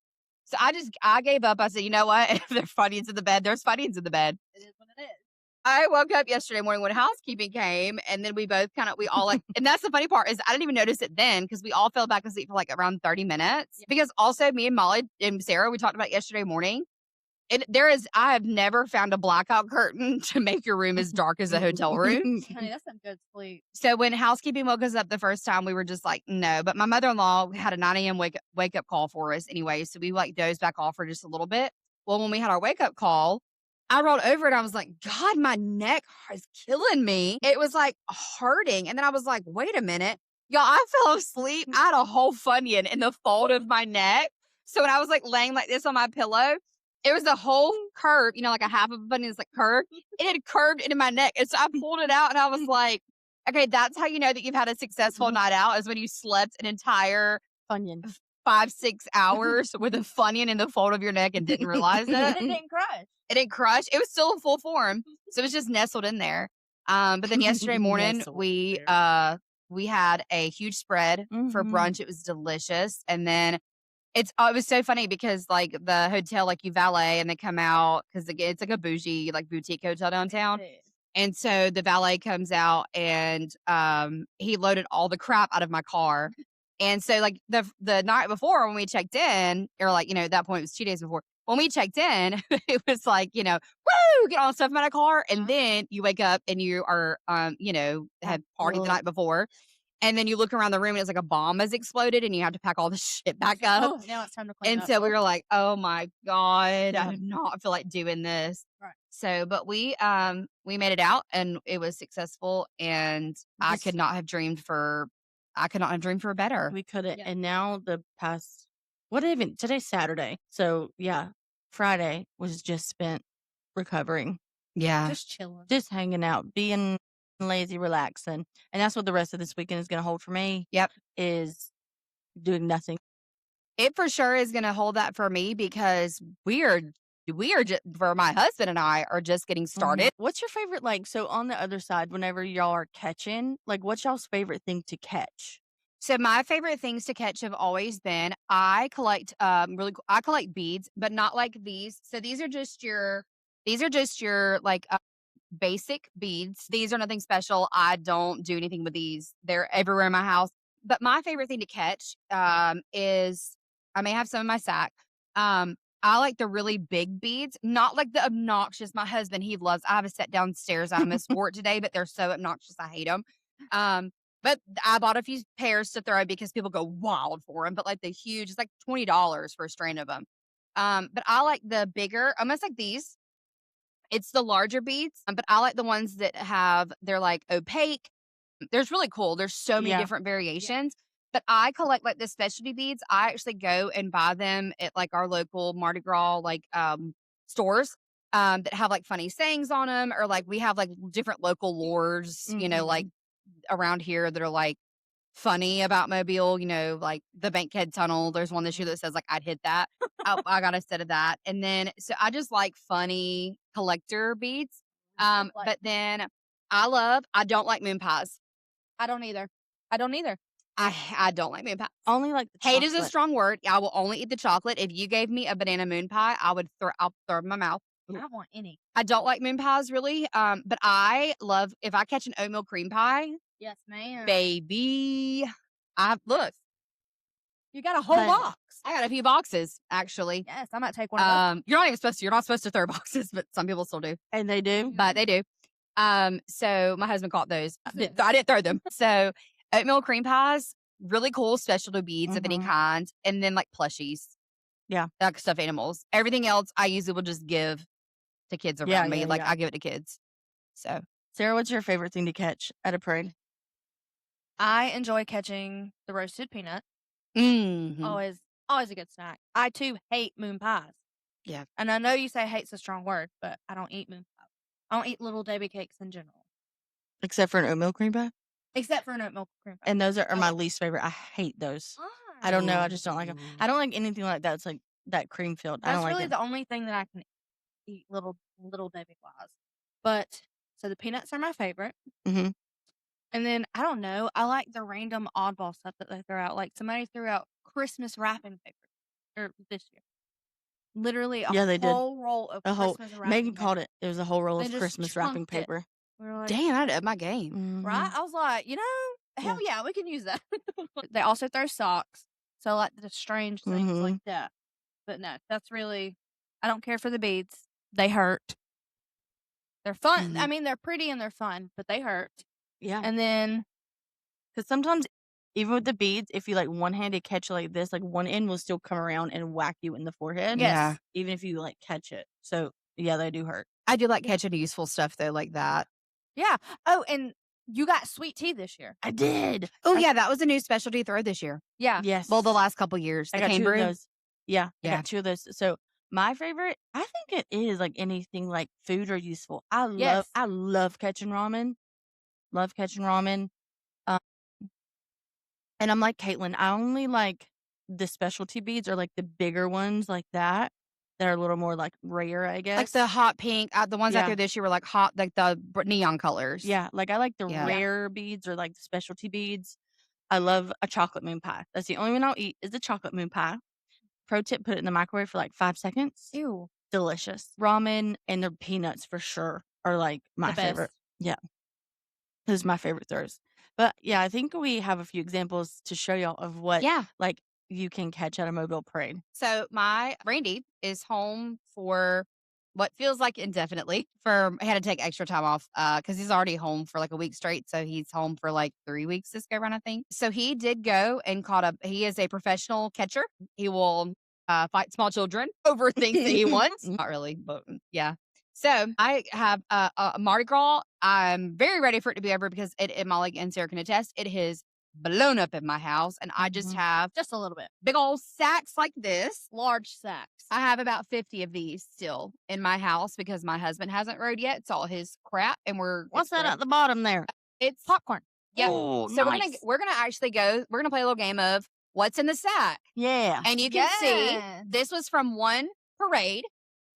So I gave up. I said, "You know what? If there's Funyuns in the bed, there's Funyuns in the bed." It is what it is. I woke up yesterday morning when housekeeping came, and then we all like, and that's the funny part is I didn't even notice it then because we all fell back asleep for like around 30 minutes. Yeah. Because also me and Molly and Sarah, we talked about yesterday morning. I have never found a blackout curtain to make your room as dark as a hotel room. Honey, that's some good sleep. So when housekeeping woke us up the first time, we were just like, no. But my mother-in-law had a 9 a.m. wake up call for us anyway. So we like dozed back off for just a little bit. Well, when we had our wake up call, I rolled over and I was like, God, my neck is killing me. It was like hurting. And then I was like, wait a minute. Y'all, I fell asleep. I had a whole Funyun in the fold of my neck. So when I was like laying like this on my pillow, it was the whole curve, like a half of a Funyun is like curved. It had curved into my neck. And so I pulled it out and I was like, okay, that's how you know that you've had a successful night out is when you slept an entire Funyun. 5-6 hours with a Funyun in the fold of your neck and didn't realize And it. it didn't crush. It didn't crush. It was still in full form. So it was just nestled in there. But then yesterday morning, Nestled we there. had a huge spread for brunch. It was delicious. And then it was so funny because like the hotel, like you valet and they come out because it's like a bougie, like boutique hotel downtown. And so the valet comes out and he loaded all the crap out of my car. And so like the night before when we checked in, or like, at that point it was 2 days before. When we checked in, it was like, woo, get all the stuff in my car. And then you wake up and you are had partied the night before. And then you look around the room and it's like a bomb has exploded and you have to pack all the shit back up. Oh, now it's time to clean And up. so we were like, oh my God, I do not feel like doing this. Right. So, but we made it out and it was successful and I could not have dreamed for better. We couldn't. Yeah. And now today's Saturday. So yeah, Friday was just spent recovering, Yeah. Just chilling. just hanging out, being lazy, relaxing. And that's what the rest of this weekend is going to hold for me. Yep. Is doing nothing. It for sure is going to hold that for me because we are just, for my husband and I are just getting started. What's your favorite, so on the other side, whenever y'all are catching, what's y'all's favorite thing to catch? So my favorite things to catch have always been I collect I collect beads, but not like these. So these are just your like basic beads. These are nothing special. I don't do anything with these. They're everywhere in my house. But my favorite thing to catch is I may have some in my sack. I like the really big beads, not like the obnoxious. My husband, he loves. I have a set downstairs. I almost wore it today, but they're so obnoxious. I hate them. But I bought a few pairs to throw because people go wild for them. But like the huge, it's like $20 for a strand of them. But I like the bigger, almost like these. It's the larger beads, but I like the ones that they're like opaque. There's really cool. There's so many different variations. But I collect like the specialty beads. I actually go and buy them at like our local Mardi Gras stores that have like funny sayings on them, or like we have like different local lores, like around here that are like funny about Mobile, like the Bankhead Tunnel. There's one this year that says like I'd hit that. I got a set of that. And then so I just like funny collector beads. But then I don't like moon pies. I don't either. I don't like moon pies. Only like the Hate is a chocolate. strong word. I will only eat the chocolate. If you gave me a banana moon pie, I'll throw it in my mouth. I don't want any. I don't like moon pies really. But I love if I catch an oatmeal cream pie, Yes, ma'am. baby. Look, You got a whole box. I got a few boxes actually. Yes, I might take one of those. You're not supposed to throw boxes, but some people still do. And they do. But they do. So my husband caught those. I didn't throw them. So oatmeal cream pies, really cool specialty beads of any kind, and then like plushies. Yeah. Like stuffed animals. Everything else I usually will just give to kids around me. I give it to kids. So Sarah, what's your favorite thing to catch at a parade? I enjoy catching the roasted peanut. mhm. Always a good snack. I too hate moon pies. Yeah. And I know you say hate's a strong word, but I don't eat moon pies. I don't eat little Debbie cakes in general. Except for an oatmeal cream pie? Except for an oatmeal cream pie. And those are my least favorite. I hate those. I don't know. I just don't like them. I don't like anything like that. It's like that cream filled. I That's don't like really it. the only thing that I can eat little Debbie wise. But so the peanuts are my favorite. Mhm. And then I don't know. I like the random oddball stuff that they throw out. Like somebody threw out Christmas wrapping paper this year. Literally a Yeah, they did. whole roll of Christmas wrapping Megan paper. called it. It was a whole roll They of just Christmas wrapping chunked it. paper. We were like, Damn, I'd up my game. right? I was like, hell yeah, we can use that. They also throw socks. So like the strange things like that. But no, that's really I don't care for the beads. They hurt. They're fun. I Mhm. mean, they're pretty and they're fun, but they hurt. Yeah. And then Because sometimes, even with the beads, if you like one-handed catch it like this, like one end will still come around and whack you in the forehead. Yeah. yes. Even if you like catch it. So yeah, they do hurt. I do like Yeah. catching useful stuff though, like that. Yeah. Oh, and you got sweet tea this year. I did. Oh I- yeah, that was a new specialty throw this year. Yeah. Yes. Well, the last couple years, I the got cane two of brew. those. Yeah, I Yeah. got two of those. So my favorite, I think it is like anything like food or useful. I Yes. love catching ramen. Love catching ramen. Um, and I'm like Caitlin. I only like the specialty beads or like the bigger ones like that are a little more like rare, I guess. Like the hot pink, the ones I Yeah. threw this year were like hot, like the neon colors. Yeah, like I like the Yeah. rare beads or like the specialty beads. I love a chocolate moon pie. That's the only one I'll eat is a chocolate moon pie. Pro tip: put it in the microwave for like 5 seconds. Ew. Delicious. Ramen and their peanuts for sure are like my The best. favorite. Yeah. Those are my favorite throws. But yeah, I think we have a few examples to show y'all of what Yeah. like you can catch at a mobile parade. So my Randy is home for what feels like indefinitely. I had to take extra time off because he's already home for like a week straight. So he's home for like 3 weeks this go around, I think. So he did go and he is a professional catcher. He will fight small children over things that he wants. Not really, but yeah. So I have a Mardi Gras. I'm very ready for it to be over because Molly and Sarah can attest, it has blown up in my house. And I just Mhm. have Just a little bit. big old sacks like this. Large sacks. I have about 50 of these still in my house because my husband hasn't rode yet. It's all his crap, and What's that at the bottom there? It's Popcorn. Yep. Oh, So nice. we're gonna actually go. We're gonna play a little game of what's in the sack, Yeah. and you can see Yes. this was from one parade.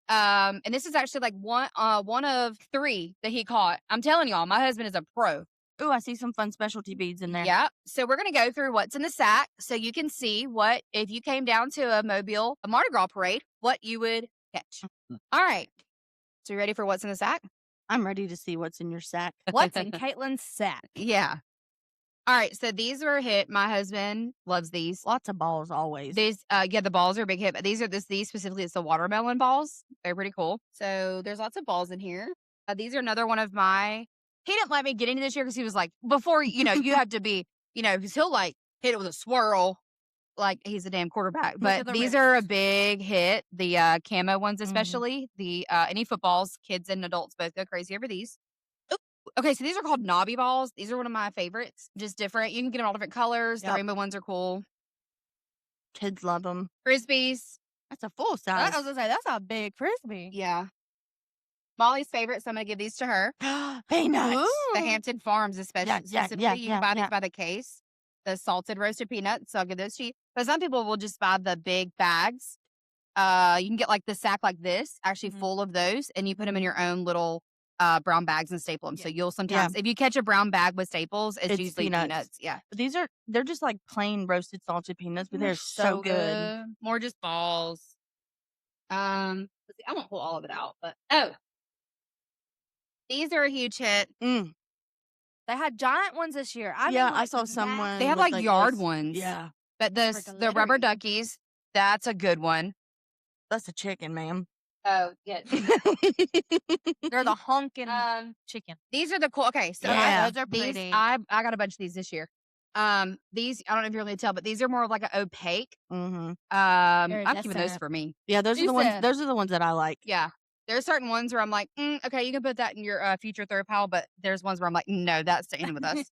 And this is actually like one of 3 that he caught. I'm telling y'all, my husband is a pro. Ooh, I see some fun specialty beads in there. Yeah. So we're gonna go through what's in the sack, so you can see what if you came down to a Mardi Gras parade, what you would catch. All right. So you ready for what's in the sack? I'm ready to see what's in your sack. What's in Caitlin's sack? Yeah. All right. So these were a hit. My husband loves these. Lots of balls always. These, yeah, the balls are a big hit, but these specifically, it's the watermelon balls. They're pretty cool. So there's lots of balls in here. These are another one of he didn't let me get into this year because he was like, before, you have to be, because he'll like hit it with a swirl. Like he's a damn quarterback, Look but at the these are a wrist. big hit. The camo ones, Mhm. especially the any footballs, kids and adults both go crazy over these. Oop. Okay, so these are called knobby balls. These are one of my favorites. Just different. You can get them all different colors. The Yep. rainbow ones are cool. Kids love them. Frisbees. That's a full I size. was gonna say that's a big frisbee. Yeah. Molly's favorite, so I'm gonna give these to her. Peanuts. The Hampton Farms, especially specifically, you can buy these by the case. The salted roasted peanuts, so I'll give those to you. But some people will just buy the big bags. You can get like the sack like this, actually Mhm. full of those, and you put them in your own little brown bags and staple them. So Yeah. you'll sometimes, if you catch a brown bag with staples, it's It's usually peanuts. Yeah. They're just like plain roasted salted peanuts, but they're so good. More just balls. Let's see, I won't pull all of it out, but these are a huge hit. Mm. They had giant ones this year. I Yeah, mean, I like, saw massive. someone. They have with, like yard those- ones. Yeah, But For the rubber glittery. duckies, that's a good one. that's a chicken, ma'am. Oh, yeah. They're the honking chicken. These are the cool. Okay, so Yeah. Those are these pretty. I got a bunch of these this year. These I don't know if you're able to tell, but these are more of like an opaque. hmm I'm keeping those Iridescent. for me. Yeah, those are the ones. Decent. Those are the ones that I like. Yeah, there's certain ones where I'm like, okay, you can put that in your future throw pile, but there's ones where I'm like, no, that's staying with us.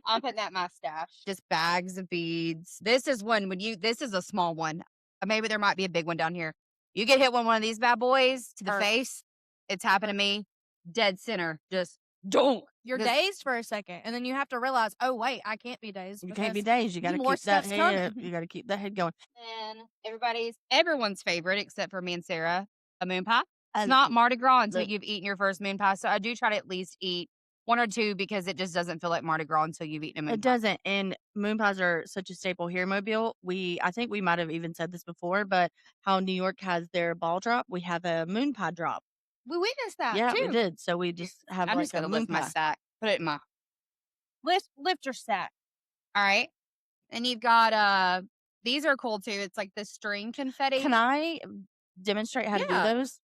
I'm putting that in my stash. Just bags of beads. This is one this is a small one. Maybe there might be a big one down here. You get hit with one of these bad boys to the Hurt. face. It's happened to me. Dead center. Just don't. You're Just- dazed for a second, and then you have to realize, oh wait, I can't be dazed. You can't be because dazed. You got to more keep that stuff's head. coming. You got to keep that head going. And everyone's favorite, except for me and Sarah, a moon pie. It's And not Mardi Gras until look- you've eaten your first moon pie. So I do try to at least eat 1 or 2 because it just doesn't feel like Mardi Gras until you've eaten a moon It pie. doesn't. And moon pies are such a staple here in Mobile. I think we might have even said this before, but how New York has their ball drop, we have a moon pie drop. We witnessed that Yeah, too. we did. So we just have I'm like just a gonna moon lift my pie. sack, put it in my. Lift your sack. All right, and you've got these are cool too. It's like the string confetti. Can I demonstrate how to do Yeah. those?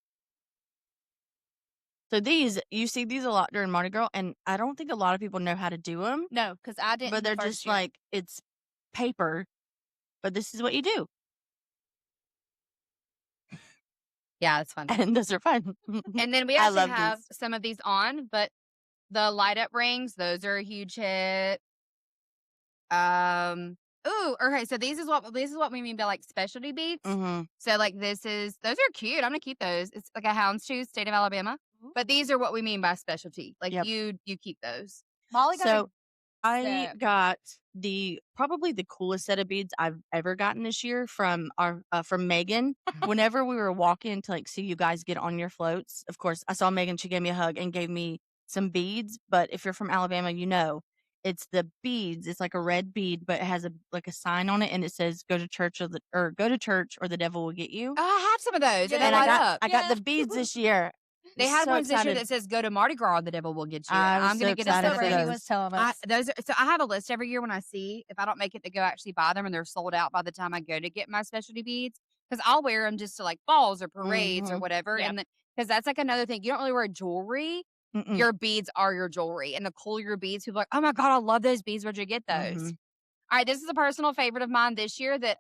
So you see these a lot during Mardi Gras, and I don't think a lot of people know how to do them, No, because I didn't but the they're first just year. like, it's paper, but this is what you do, Yeah, it's fun. and those are fun. And then we I actually love have these. some of these on, but the light up rings, those are a huge hit. Ooh, okay. So this is what we mean by like specialty beads. Mm-hmm. So like those are cute. I'm gonna keep those. It's like a houndstooth, state of Alabama. But these are what we mean by specialty. Like Yep. you keep those. Molly got So a I set. got probably the coolest set of beads I've ever gotten this year from from Megan. Whenever we were walking to like see you guys get on your floats, of course I saw Megan. She gave me a hug and gave me some beads. But if you're from Alabama, you know it's the beads. It's like a red bead, but it has a sign on it, and it says "Go to church go to church or the devil will get you." Oh, I have some of those, and they And light up. I got the beads this year. They had So ones this year excited. that says "Go to Mardi Gras, the devil will get you." And I was I'm so gonna get a excited set for ready. He those. was telling us. So I have a list every year when I see if I don't make it to go actually buy them and they're sold out by the time I go to get my specialty beads because I'll wear them just to like balls or parades or Mhm. whatever. Yep. And because that's like another thing, you don't really wear jewelry. Mm-mm. Your beads are your jewelry, and the cooler your beads, people are like, oh my god, I love those beads. Where'd you get those? Mhm. All right, this is a personal favorite of mine this year that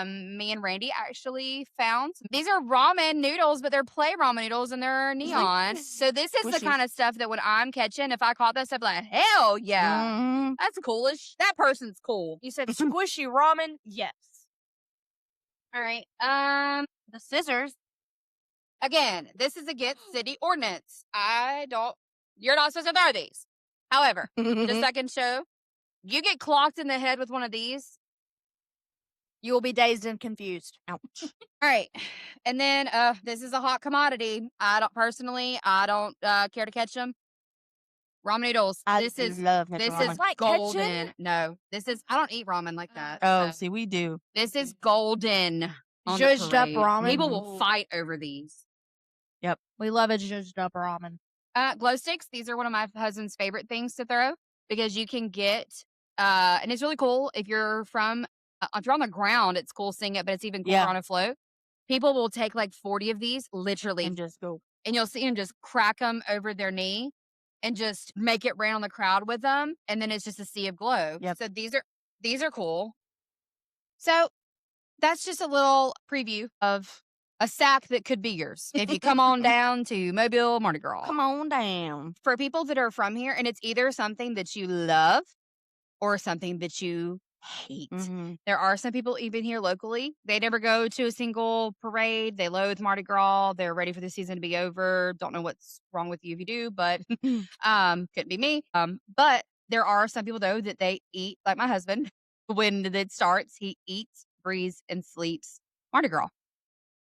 me and Randy actually found. These are ramen noodles, but they're play ramen noodles and they're neon. So this is the Squishy. kind of stuff that when I'm catching, if I caught that stuff, like hell yeah, Mhm. that's coolish. That person's cool. You said squishy ramen? Yes. All right. The scissors. Again, this is against city ordinance. You're not supposed to throw these. However, just so I can show, you get clocked in the head with one of these. You will be dazed and confused. Ouch. All right. And then this is a hot commodity. I don't care to catch them. Ramen noodles. I This is love ketchup this is ramen. like golden. ketchup? No, I don't eat ramen like that. Oh, so see, we do. this is golden on the Zhuzhed up parade. ramen? People will fight over these. Yep. We love a zhuzhed up ramen. Glow sticks. These are one of my husband's favorite things to throw because you can get and it's really cool if you're if you're on the ground, it's cool seeing it, but it's even cooler Yeah. on a float. People will take like 40 of these, literally, And just go. and you'll see them just crack them over their knee and just make it rain on the crowd with them, and then it's just a sea of glow. Yep. So these are cool. So that's just a little preview of a sack that could be yours if you come on down to Mobile Mardi Gras. Come on down. For people that are from here, and it's either something that you love or something that you hate. Mm-hmm. There are some people even here locally. They never go to a single parade. They loathe Mardi Gras. They're ready for the season to be over. Don't know what's wrong with you if you do, but couldn't be me. But there are some people though that they eat like my husband. When it starts, he eats, breathes, and sleeps Mardi Gras.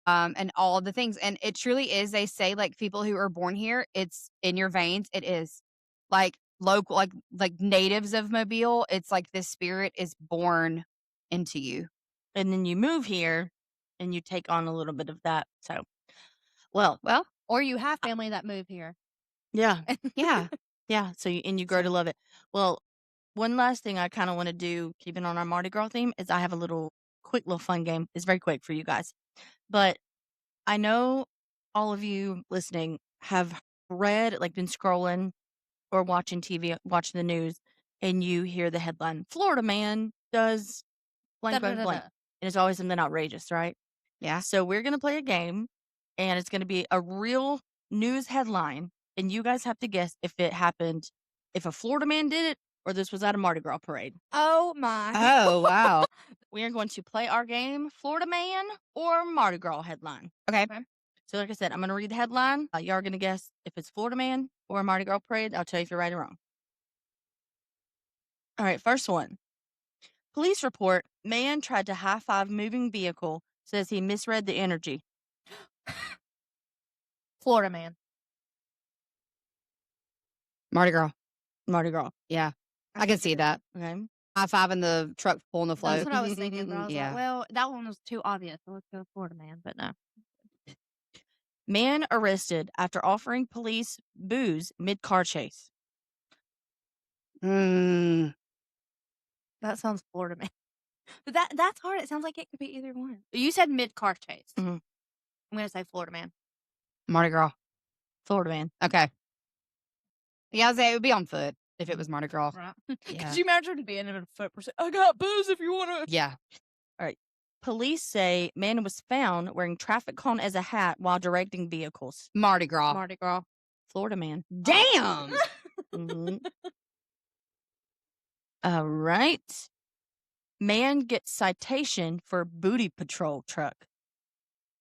And all of the things. And it truly is, they say, like people who are born here, it's in your veins. It is like local, like natives of Mobile. It's like this spirit is born into you. And then you move here and you take on a little bit of that. So, well, Or you have family that move here. yeah. Yeah. Yeah. So, you grow to love it. Well, one last thing I kind of want to do, keeping on our Mardi Gras theme, is I have a quick little fun game. It's very quick for you guys. But I know all of you listening have read, like been scrolling or watching TV, watching the news, and you hear the headline, Florida man does blank, blank, blank. Da-da-da-da. And it's always something outrageous, right? Yeah. So we're going to play a game, and it's going to be a real news headline, and you guys have to guess if it happened, if a Florida man did it, or this was at a Mardi Gras parade. Oh my. Oh, wow. We are going to play our game, Florida man or Mardi Gras headline. Okay. So like I said, I'm going to read the headline. Y'all are going to guess if it's Florida man or a Mardi Gras parade. I'll tell you if you're right or wrong. All right, first one. Police report, man tried to high-five moving vehicle, says he misread the energy. Florida man. Mardi Gras. Mardi Gras. Yeah. I can see that. Okay. High five in the truck pulling the float. That's what I was thinking. But I was Yeah. like, well, that one was too obvious. So let's go Florida man. But no. Man arrested after offering police booze mid-car chase. Mm. That sounds Florida man. But that's hard. It sounds like it could be either one. You said mid car chase. Mhm. I'm gonna say Florida man. Mardi Gras. Florida man. Okay. Yeah, I was saying it would be on foot if it was Mardi Gras. Right. Yeah. Could you imagine being in a foot percent? I got booze if you want to. Yeah. All right. Police say man was found wearing traffic cone as a hat while directing vehicles. Mardi Gras. Mardi Gras. Florida man. Damn. Mhm. All right. Man gets citation for booty patrol truck.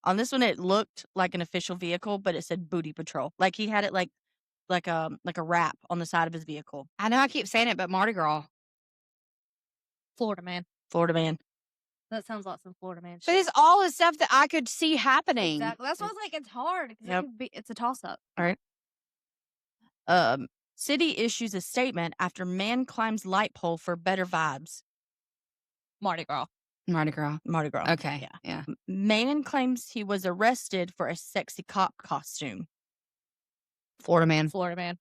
On this one, it looked like an official vehicle, but it said booty patrol. Like he had it like a wrap on the side of his vehicle. I know I keep saying it, but Mardi Gras. Florida man. Florida man. That sounds like some Florida man But shit. it's all the stuff that I could see happening. Exactly. That's why I was like, it's hard. 'Cause Yep. it's a toss up. All right. City issues a statement after man climbs light pole for better vibes. Mardi Gras. Mardi Gras. Mardi Gras. Okay. Yeah. Man claims he was arrested for a sexy cop costume. Florida man. Florida man.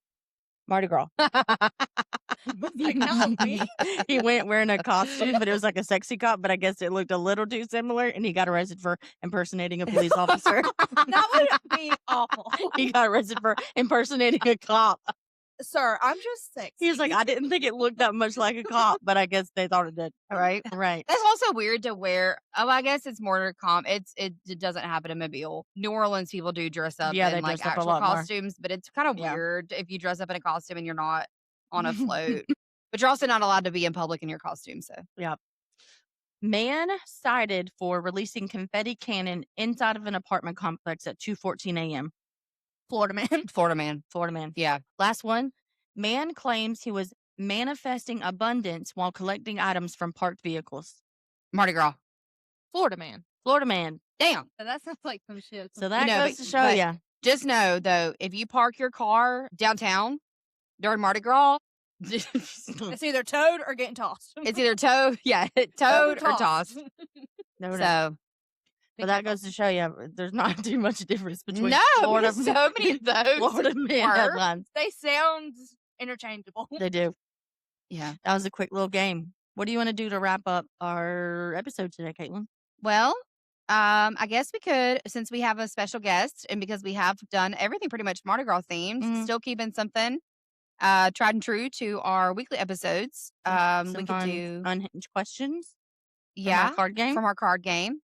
Mardi Gras. Like, no, me. He went wearing a costume, but it was like a sexy cop, but I guess it looked a little too similar, and he got arrested for impersonating a police officer. That would be awful. He got arrested for impersonating a cop. Sir, I'm just sexy. He was like, I didn't think it looked that much like a cop, but I guess they thought it did. Right. Right. That's also weird to wear. Oh, I guess it's more it doesn't happen in Mobile. New Orleans people do dress up Yeah, in they like dress up a actual lot more. costumes, but it's kind of Yeah. weird if you dress up in a costume and you're not on a float. But you're also not allowed to be in public in your costume. So Man cited for releasing confetti cannon inside of an apartment complex at 2:14 a.m. Florida man. Florida man. Florida man. Yeah. Last one. Man claims he was manifesting abundance while collecting items from parked vehicles. Mardi Gras. Florida man. Florida man. Damn. That sounds like some shit. So that know, goes but- to show but- you. Just know though, if you park your car downtown during Mardi Gras, It's either towed or getting tossed. it's either towed, towed or tossed. No, So but that goes to show you there's not too much difference between no, Florida, there's so many of those. Florida man were. headlines. They sound interchangeable. They do. Yeah. That was a quick little game. What do you want to do to wrap up our episode today, Caitlin? Well, I guess we could, since we have a special guest, and because we have done everything pretty much Mardi Gras themed, Mhm. still keeping something tried and true to our weekly episodes. Some We could fun do unhinged questions. From yeah our card game. from our card game.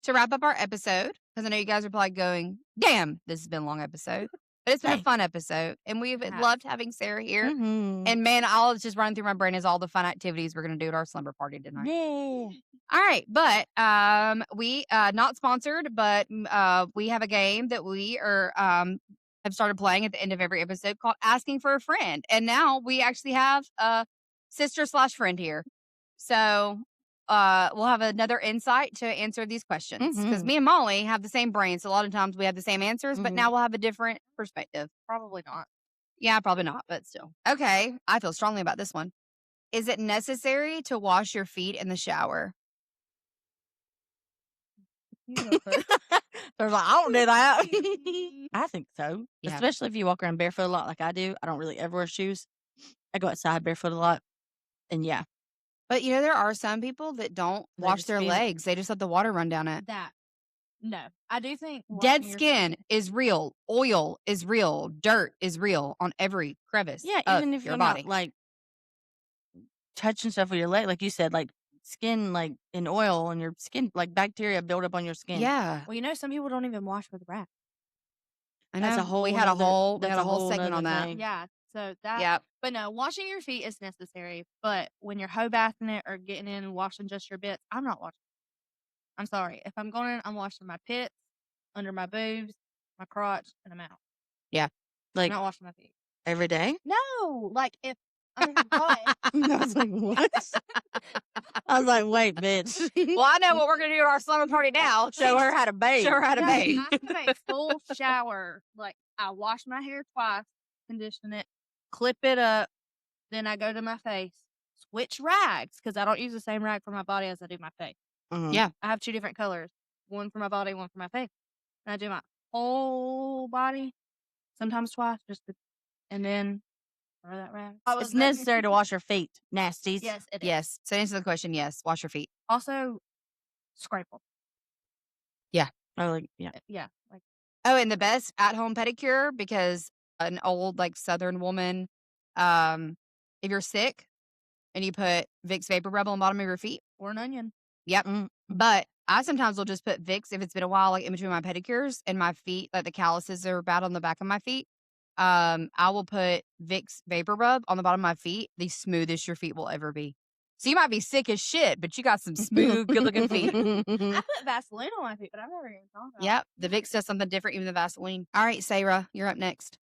To wrap up our episode, because I know you guys are probably going, "Damn, this has been a long episode," but it's been a Hey. fun episode, and we've It has. loved having Sarah here. Mhm. And man, all that's just running through my brain is all the fun activities we're gonna do at our slumber party tonight. Yeah. All right, but we not sponsored, but we have a game that we are have started playing at the end of every episode called Asking for a Friend, and now we actually have a sister/friend here. So we'll have another insight to answer these questions because Mhm. me and Molly have the same brain, so a lot of times we have the same answers, but Mhm. now we'll have a different perspective. Probably not. Yeah, probably not, but still. Okay, I feel strongly about this one. Is it necessary to wash your feet in the shower? They're like, I don't do that. I think so. Yeah. Especially if you walk around barefoot a lot like I do. I don't really ever wear shoes. I go outside barefoot a lot. And yeah. But you know, there are some people that don't They wash just their feel it. legs. They just let the water run down it. That. No. I do think Dead washing your skin feet- is real. Oil is real. Dirt is real on every crevice Yeah, of even if your you're body. not like touching stuff with your leg, like you said, like skin like in oil and your skin, like bacteria build up on your skin. Yeah, Well, you know, some people don't even wash with rag. I know. That's a whole we had a nother- whole that's a whole segment on nother that. thing. Yeah. So that. Yeah, But no, washing your feet is necessary. But when you're hoe bathing it or getting in and washing just your bits, I'm not washing. I'm sorry. If I'm going in, I'm washing my pits, under my boobs, my crotch, and I'm out. I'm Like not washing my feet. every day. No, like if I'm butt. I was like, what? I was like, wait, bitch. well, I know what we're gonna do at our slumber party now. Show her how to bathe. Show her how to No, bathe. I have a full shower. Like I wash my hair twice, condition it, clip it up, then I go to my face, switch rags because I don't use the same rag for my body as I do my face. Mhm. Yeah. I have two different colors, one for my body, one for my face. And I do my whole body, sometimes twice, and then throw that rag. It's necessary to wash your feet, nasties. Yes, it is. Yes. So to answer the question, yes, wash your feet. Also, scrape them. Oh, like, yeah. Yeah, like Oh, and the best at-home pedicure, because an old, like, Southern woman, um, if you're sick and you put Vicks Vapor Rub on the bottom of your feet. or an onion. Yep. Mm. But I sometimes will just put Vicks if it's been a while, like, in between my pedicures and my feet, like, the calluses are bad on the back of my feet. I will put Vicks Vapor Rub on the bottom of my feet, the smoothest your feet will ever be. So you might be sick as shit, but you got some smooth, good-looking feet. I put Vaseline on my feet, but I've never even thought about Yep. The Vicks does something different, even the Vaseline. All right, Sarah, you're up next.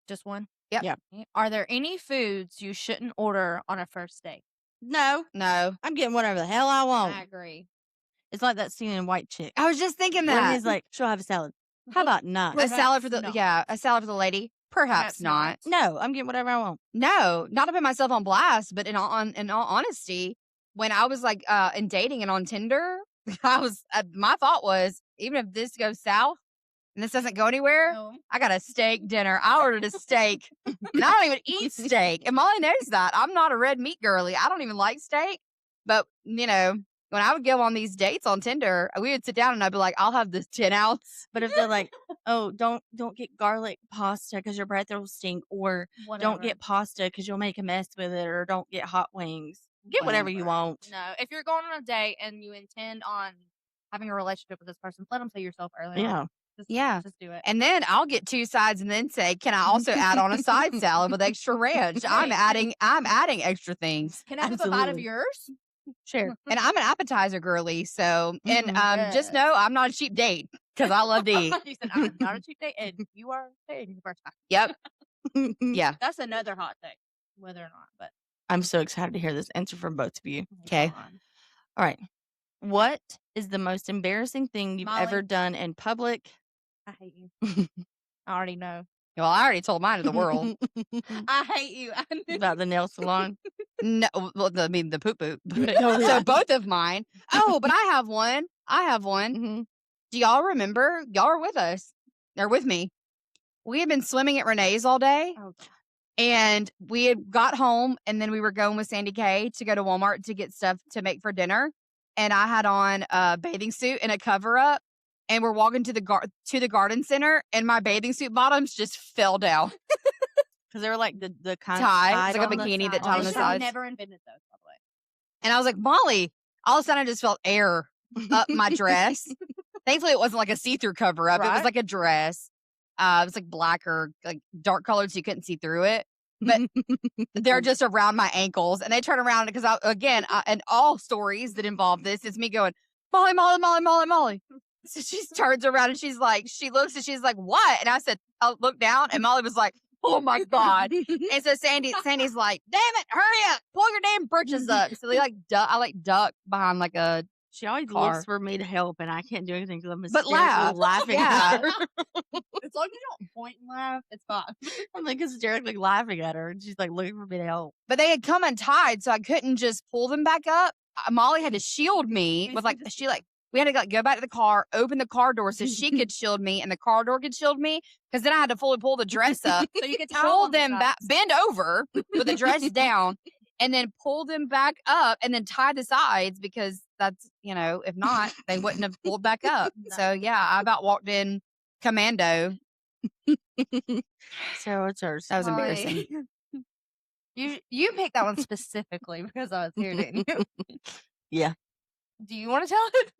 just one. Yep. Yeah. Okay. Are there any foods you shouldn't order on a first date? No, No. I'm getting whatever the hell I want. I agree. It's like that scene in White Chick. I was just thinking Where that. he's like, she'll have a salad. How about not? A salad for the Perhaps not. yeah, a salad for the lady. Perhaps Perhaps not. No, I'm getting whatever I want. No, not to put myself on blast, but in all honesty, when I was like in dating and on Tinder, I was my thought was, even if this goes south and this doesn't go anywhere, No. I got a steak dinner. I ordered a steak, and I don't even eat steak. And Molly knows that. I'm not a red meat girly. I don't even like steak. But you know, when I would go on these dates on Tinder, we would sit down and I'd be like, I'll have this 10 ounce. But if they're like, oh, don't get garlic pasta because your breath will stink, or Whatever. don't get pasta because you'll make a mess with it, or don't get hot wings. Get whatever you want. No, if you're going on a date and you intend on having a relationship with this person, let them say yourself early. Yeah. Just do it. And then I'll get 2 sides and then say, can I also add on a side salad with extra ranch? I'm adding extra things. Can I have a bite of Absolutely. yours? Sure. And I'm an appetizer girly. So, and just Yes. know I'm not a cheap date because I love to eat. You said I'm not a cheap date, and you are paying the first time. Yep. Yeah. That's another hot take, whether or not. But I'm so excited to hear this answer from both of you. Okay. come on. All right. What is the most embarrassing thing you've Molly? ever done in public? I hate you. I already know. Well, I already told mine to the world. I hate you. I knew. About the nail salon. No, well, I mean, the poop poop. Oh, yeah. So both of mine. Oh, but I have one. Mhm. Do y'all remember? Y'all are with us. They're with me. We had been swimming at Renee's all day. Oh, God. And we had got home, and then we were going with Sandy Kay to go to Walmart to get stuff to make for dinner. And I had on a bathing suit and a cover up, and we're walking to the garden center, and my bathing suit bottoms just fell down. Because they were like the kind Tie. of It's like a on the bikini that side. tied on They the should have sides. never invented those, by the way. And I was like, Molly, all of a sudden I just felt air up my dress. Thankfully, it wasn't like a see-through cover up. It was Right. like a dress. It was like black or like dark colored, so you couldn't see through it. But they're just around my ankles, and they turn around because and all stories that involve this is me going, Molly, Molly, Molly, Molly, Molly. So she turns around and she looks and she's like, what? And I said, I looked down, and Molly was like, oh my God. And so Sandy's like, damn it, hurry up, pull your damn britches up. So they I duck behind like a She always car. looks for me to help, and I can't do anything because I'm But hysterically laughing. Yeah. At her. As long as you don't point and laugh, it's fine. I'm like hysterically laughing at her, and she's like looking for me to help. But they had come untied, so I couldn't just pull them back up. Molly had to shield me with we had to go back to the car, open the car door so she could shield me, and the car door could shield me, because then I had to fully pull the dress up, So you can tie pull on the them back, sides. bend over with the dress down, and then pull them back up, and then tie the sides, because that's, if not, they wouldn't have pulled back up. No. So yeah, I about walked in commando. So it's hers. That was Molly, embarrassing. You picked that one specifically because I was here, didn't you? Yeah. Do you want to tell it?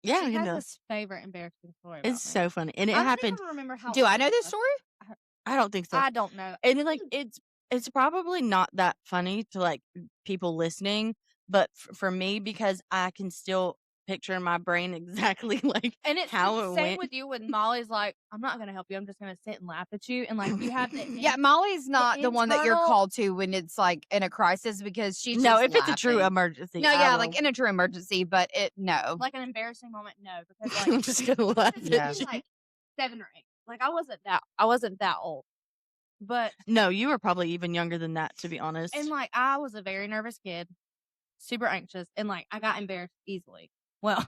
Yeah, She you has know. this favorite embarrassing story. About It's me. so funny, and it I don't happened. even remember how. Do I know old it this was. story? I don't think so. I don't know. And then, like, it's probably not that funny to like people listening, but for me, because I can still picture in my brain exactly like And it's how the it same went. with you when Molly's like, I'm not going to help you. I'm just going to sit and laugh at you. And like, you have to. Yeah, Molly's not the one that you're internal- called to when it's like in a crisis, because she's No, just if it's a true laughing. emergency, No, I yeah, will. like in a true emergency, but no. Like an embarrassing moment. No, because I'm like, just gonna laugh this Yeah. was, like 7 or 8. Like I wasn't that old. But, No, you were probably even younger than that, to be honest. and like, I was a very nervous kid, super anxious. And like, I got embarrassed easily. Well,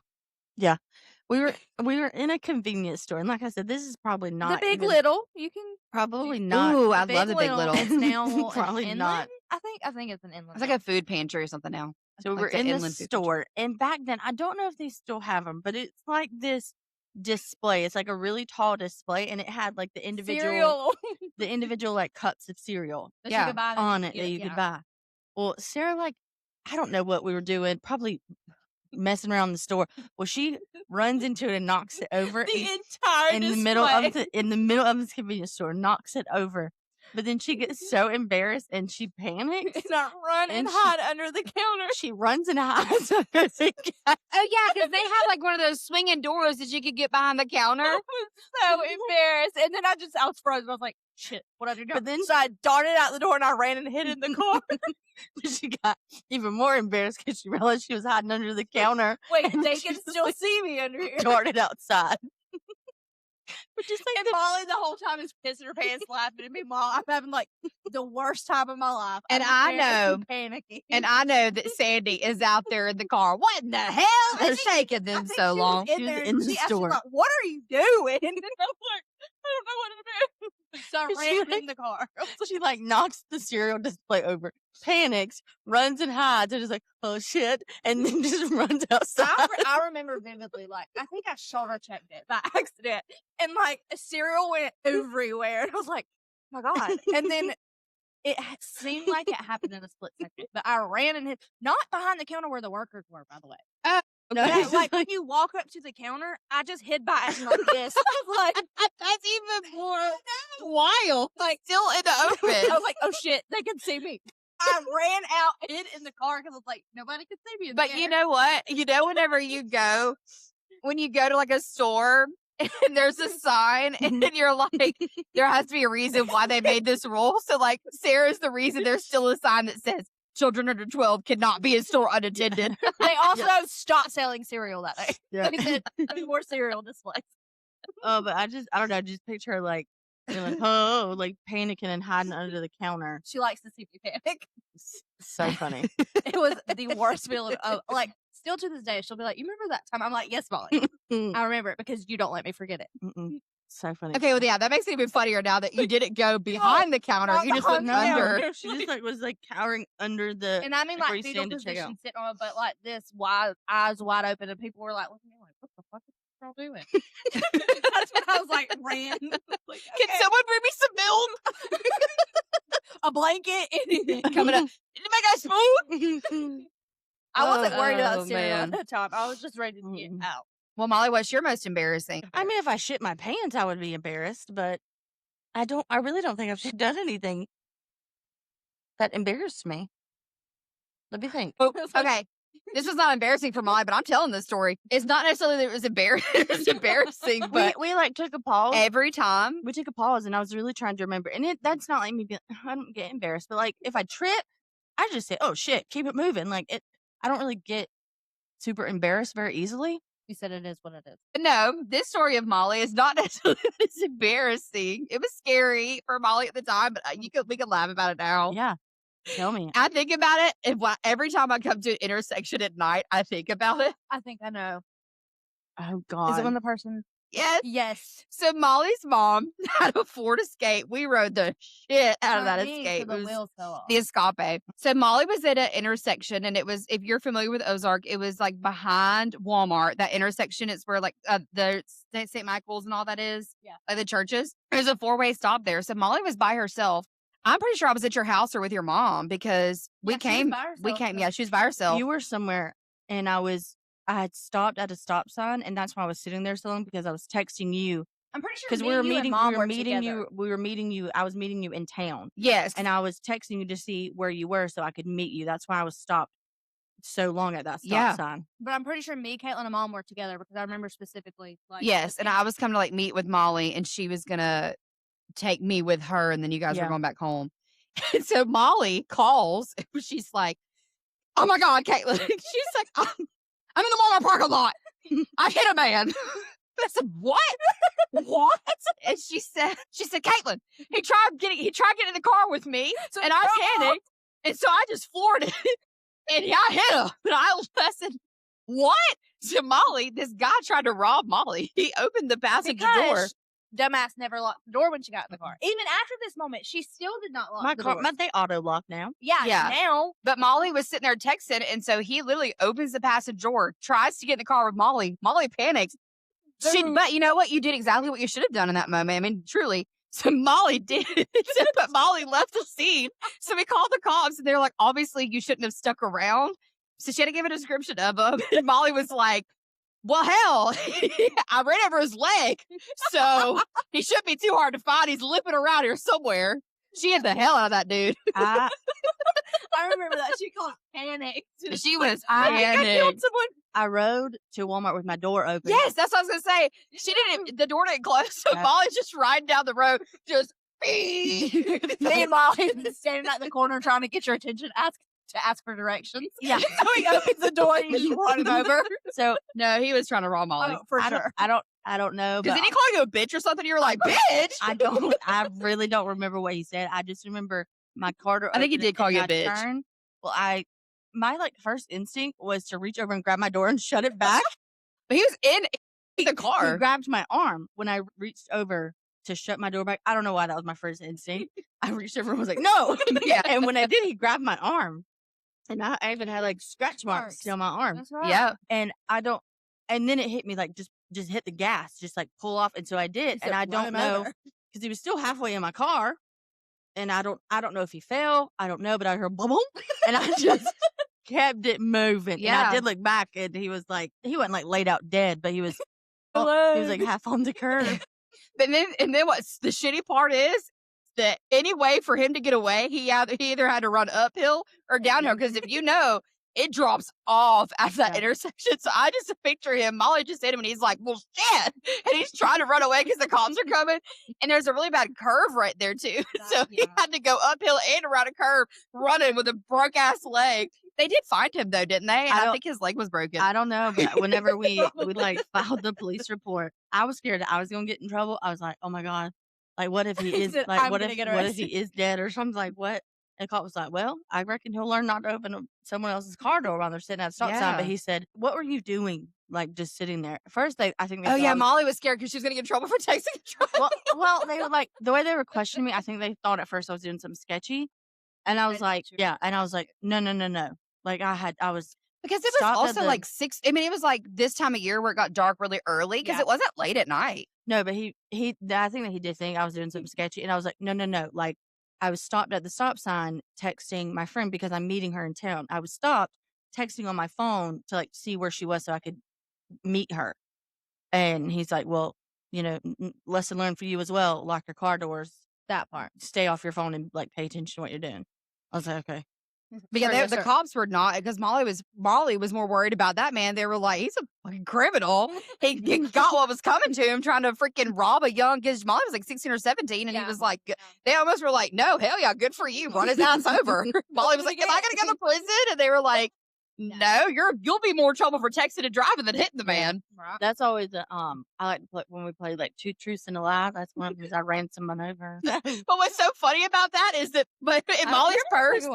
we were in a convenience store, and like I said, this is probably not the Big even- Little, you can. Probably not. Ooh, I love the Big Little. It's now Probably an inland. not. I think it's an inland. It's like a food pantry or something now. So we Like were the in the inland food pantry. store, and back then, I don't know if they still have them, but it's like this display. It's like a really tall display, and it had like the Cereal. individual like cups of cereal That Yeah. you could buy that on you it could that get, you could yeah. buy. Well, Sarah, like, I don't know what we were doing, probably messing around the store. Well, she runs into it and knocks it over The entire in the middle of this convenience store, knocks it over. But then she gets so embarrassed and she panics. And I run and And hide under the counter. She runs and hides under the counter. Oh yeah, because they have like one of those swinging doors that you could get behind the counter. I was so embarrassed. And then I was frozen. I was like, shit, what do I do now? But then So I darted out the door and I ran and hid in the car. she got even more embarrassed because she realized she was hiding under the counter. Wait, And they she can just, still like, see me under here. darted outside. But just like And Molly the whole time is pissing her pants laughing at me. Mom, I'm having like the worst time of my life. And I'm I know- embarrassed and panicking. And I know that Sandy is out there in the car. What in the hell is taking I them think so she long? was She was there in and the she asked me, store. like, what are you doing? And I'm like, I don't know what to do. So I She, ran like- in the car. So she like knocks the cereal display over, panics, runs and hides, and is like, oh shit, and then just runs outside. I remember vividly, like, I think I shoulder checked it by accident. And like, a cereal went everywhere. And I was like, oh my God. And then it seemed like it happened in a split second. But I ran and hid, not behind the counter where the workers were, by the way. No, Yeah, it's like like, when you walk up to the counter, I just hid behind like this. I was like, That's even more wild. like Still in the I open. was like, oh shit, they can see me. I ran out, hid in the car because I was like, nobody can see me. But you know what? You know, whenever you go, when you go to like a store and there's a sign and you're like, there has to be a reason why they made this rule. So like Sarah's the reason there's still a sign that says children under 12 cannot be in store unattended. they also stopped selling cereal that day. yeah. They said no more cereal displays. Oh, but I don't know, just picture her like, being like, oh, like panicking and hiding under the counter. She likes to see me panic. It's so funny. It was the worst feeling of like still to this day, she'll be like, you remember that time? I'm like, yes, Molly. I remember it because you don't let me forget it. Mm-mm. So funny. Okay, well, yeah, that makes it even funnier now that you didn't go behind the counter. not You just went behind the under. counter. She just like was like cowering under the. And I mean Like, where like you fetal stand to check position out. sitting on it, but like this wide eyes wide open and people were like looking at me like, what the fuck is this girl doing? That's when I was like ran. Like, Can okay, someone bring me some milk? a blanket, anything. Coming up. Did you make a spoon? I wasn't worried Oh, about cereal man. at that time. I was just ready to get Mm-mm. out. Well, Molly, what's your most embarrassing? I mean, if I shit my pants, I would be embarrassed, but I really don't think I've done anything that embarrassed me. Let me think. Oh, okay. This was not embarrassing for Molly, but I'm telling this story. It's not necessarily that it was embarrassing, but We like took a pause. every time. We took a pause, and I was really trying to remember. And that's not like me. I don't get embarrassed, but like if I trip, I just say, "Oh shit, keep it moving." Like it, I don't really get super embarrassed very easily. You said it is what it is. No, this story of Molly is not necessarily that it's embarrassing. It was scary for Molly at the time, but we could laugh about it now. Yeah, tell me. I think about it, and every time I come to an intersection at night, I think about it. I think I know. Oh god. Is it when the person? Yes. Yes. So Molly's mom had a Ford Escape. We rode the shit out of that Me, Escape. till It the was wheels fell off. the Escape. So Molly was at an intersection, and it was, if you're familiar with Ozark, it was like behind Walmart. That intersection, it's where like the St. Michael's and all that is. Yeah. Like the churches. There's a 4-way stop there. So Molly was by herself. I'm pretty sure I was at your house or with your mom because Yeah, she was by herself, so- Yeah, she was by herself. You were somewhere, and I had stopped at a stop sign, and that's why I was sitting there so long because I was texting you I'm pretty sure because me we were and you and meeting. Mom We were were meeting together. you. We were meeting you. I was meeting you in town, Yes. and I was texting you to see where you were so I could meet you. That's why I was stopped so long at that stop Yeah. sign. But I'm pretty sure me, Caitlin, and Mom were together because I remember specifically. Like, Yes, the and I was coming to like meet with Molly, and she was gonna take me with her, and then you guys were Yeah. going back home. And so Molly calls, and she's like, "Oh my God, Caitlin!" She's like, "I'm in the Walmart parking lot. I hit a man." I said, "What? What?" And she said, "Caitlin, he tried getting in the car with me, So and I panicked, and so I just floored it, and I hit him." And I said, "What?" So Molly, this guy tried to rob Molly. He opened the passenger door. Because dumbass never locked the door when she got in the car. Even after this moment, she still did not lock My the car, door. they auto lock now. Yeah, Yeah. now But Molly was sitting there texting, and so he literally opens the passenger door, tries to get in the car with Molly. Molly panics, But you know what? You did exactly what you should have done in that moment. I mean, truly. So Molly did, but Molly left the scene. So we called the cops, and they're like, obviously, you shouldn't have stuck around. So she had to give a description of him. And Molly was like, well, hell, I ran over his leg. So he shouldn't be too hard to find. He's limping around here somewhere. She had the hell out of that dude. I remember that. She called panic. She was I panicked. killed someone. I rode to Walmart with my door open. Yes, that's what I was gonna say. She didn't. The door didn't close, so Yeah. Molly's just riding down the road, just. Meanwhile, he's standing at the corner trying to get your attention, to ask for directions. Yeah. So he opens the door and you just run him over. So No, he was trying to rob Molly. Oh, for I sure. don't know. Because But did he call you a bitch or something? You were like, bitch. I really don't remember what he said. I just remember my car door. I think he opened did call and you a I bitch. turned. Well, my first instinct was to reach over and grab my door and shut it back. But he was in the He car. grabbed my arm when I reached over to shut my door back. I don't know why that was my first instinct. I reached over and was like, no. Yeah. And when I did, he grabbed my arm. And I even had like scratch marks on my arm. That's right. Yeah. And and then it hit me like just hit the gas, just like pull off. And so I did. And I don't know because he was still halfway in my car. And I don't know if he fell. I don't know, but I heard boom, boom, and I just kept it moving. And Yeah. I did look back, and he wasn't like laid out dead, but he was he was like half on the curb. And then what's the shitty part is that any way for him to get away, he either had to run uphill or downhill. Because if you know, it drops off after that Yeah. intersection. So I just picture him. Molly just hit him, and he's like, "Well, shit!" And he's trying to run away because the cops are coming. And there's a really bad curve right there too. So he had to go uphill and around a curve, running with a broke ass leg. They did find him though, didn't they? And I think his leg was broken. I don't know, but whenever we like filed the police report, I was scared that I was gonna get in trouble. I was like, oh my god, like what if he He is said, like "I'm what gonna if get he is dead or something, like what? And the cop was like, well, I reckon he'll learn not to open someone else's car door while they're sitting at a stop sign. Yeah. But he said, what were you doing? Like just sitting there. At first, I think they Oh thought yeah, I was- Molly was scared because she was gonna get in trouble for texting and driving. well, they were like the way they were questioning me. I think they thought at first I was doing something sketchy, and I was like, yeah, and I was like, no. Like I was Because it was stopped at also the- like 6. I mean, it was like this time of year where it got dark really early because Yeah. it wasn't late at night. No, but I think that he did think I was doing something sketchy, and I was like, no. Like I was stopped at the stop sign texting my friend because I'm meeting her in town. I was stopped texting on my phone to like see where she was so I could meet her. And he's like, well, lesson learned for you as well. Lock your car doors. That part. Stay off your phone and like pay attention to what you're doing. I was like, okay. But yeah, Sure, the sure. cops were not because Molly was more worried about that man. They were like, he's a fucking criminal. He got what was coming to him, trying to freaking rob a young. Because Molly was like 16 or 17, and he Yeah. was like, they almost were like, no, hell yeah, good for you, run his ass over. Molly was like, am I gonna go to prison? And they were like, no, you'll be more trouble for texting and driving than hitting the man. Right. That's always I like to play when we play like Two Truths and a Lie. That's one of them. I ran someone over. But what's so funny about that is that, but in Molly's purse,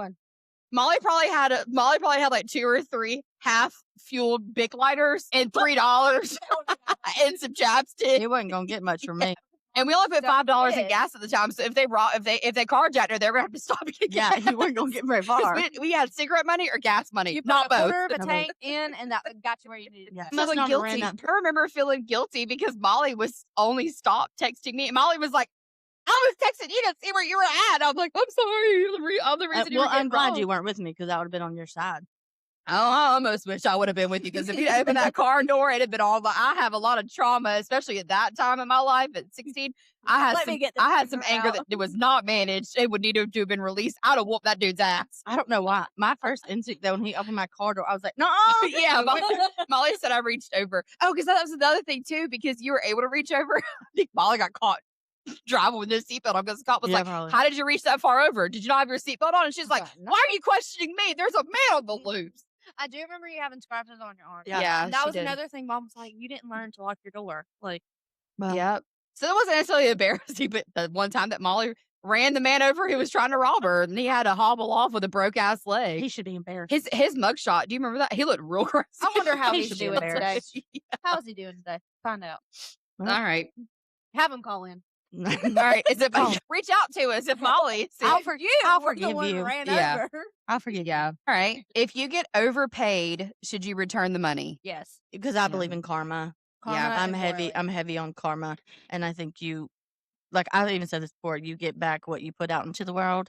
Molly probably had like 2 or 3 half fueled Bic lighters and $3 and some chapstick. It wasn't gonna get much from me. And we only put Don't $5 in forget. gas at the time. So if they carjacked her, they were gonna have to stop and get Yeah, gas. you weren't gonna get very 'Cause far. we had cigarette money or gas money, You put not a both. quarter of a No, tank in, and that got you where you needed. Yeah. to I'm go. That's feeling not a guilty. random- I remember feeling guilty because Molly was only stopped texting me. And Molly was like, I was texting you to see where you were at. I'm like, I'm sorry. I'm the reason you were Well, getting I'm glad wrong. you weren't with me because I would have been on your side. Oh, I almost wish I would have been with you because if you'd opened that car door, it'd have been all. I have a lot of trauma, especially at that time in my life at 16. Let me get this I had some anger anger out. that was not managed. It would need to have been released. I'd have whooped that dude's ass. I don't know why. My first instinct though, when he opened my car door, I was like, no. Yeah, Molly said I reached over. Oh, because that was another thing too. Because you were able to reach over. I think Molly got caught driving with no seatbelt on because the cop was Yeah, like, probably. "How did you reach that far over? Did you not have your seatbelt on?" And she's like, No. "Why are you questioning me? There's a man on the loose." I do remember you having scratches on your arm. Yeah, And that she was did. another thing. Mom was like, you didn't learn to lock your door. Like, Well, Yep. So it wasn't necessarily embarrassing, but the one time that Molly ran the man over who was trying to rob her, and he had to hobble off with a broke ass leg. he should be embarrassed. His mugshot. Do you remember that? He looked real crazy. I wonder how He he's should be doing today. embarrassed. How is he doing today? Find out. All right. Have him call in. All right. Is it reach out to us if Molly? I'll forgive. I'll We're the forgive one who you. Ran Yeah. over. I forget. Yeah. All right. If you get overpaid, should you return the money? Yes. Because I believe in karma. Karma I'm and heavy. roiling. I'm heavy on karma, and I think like I've even said this before. You get back what you put out into the world,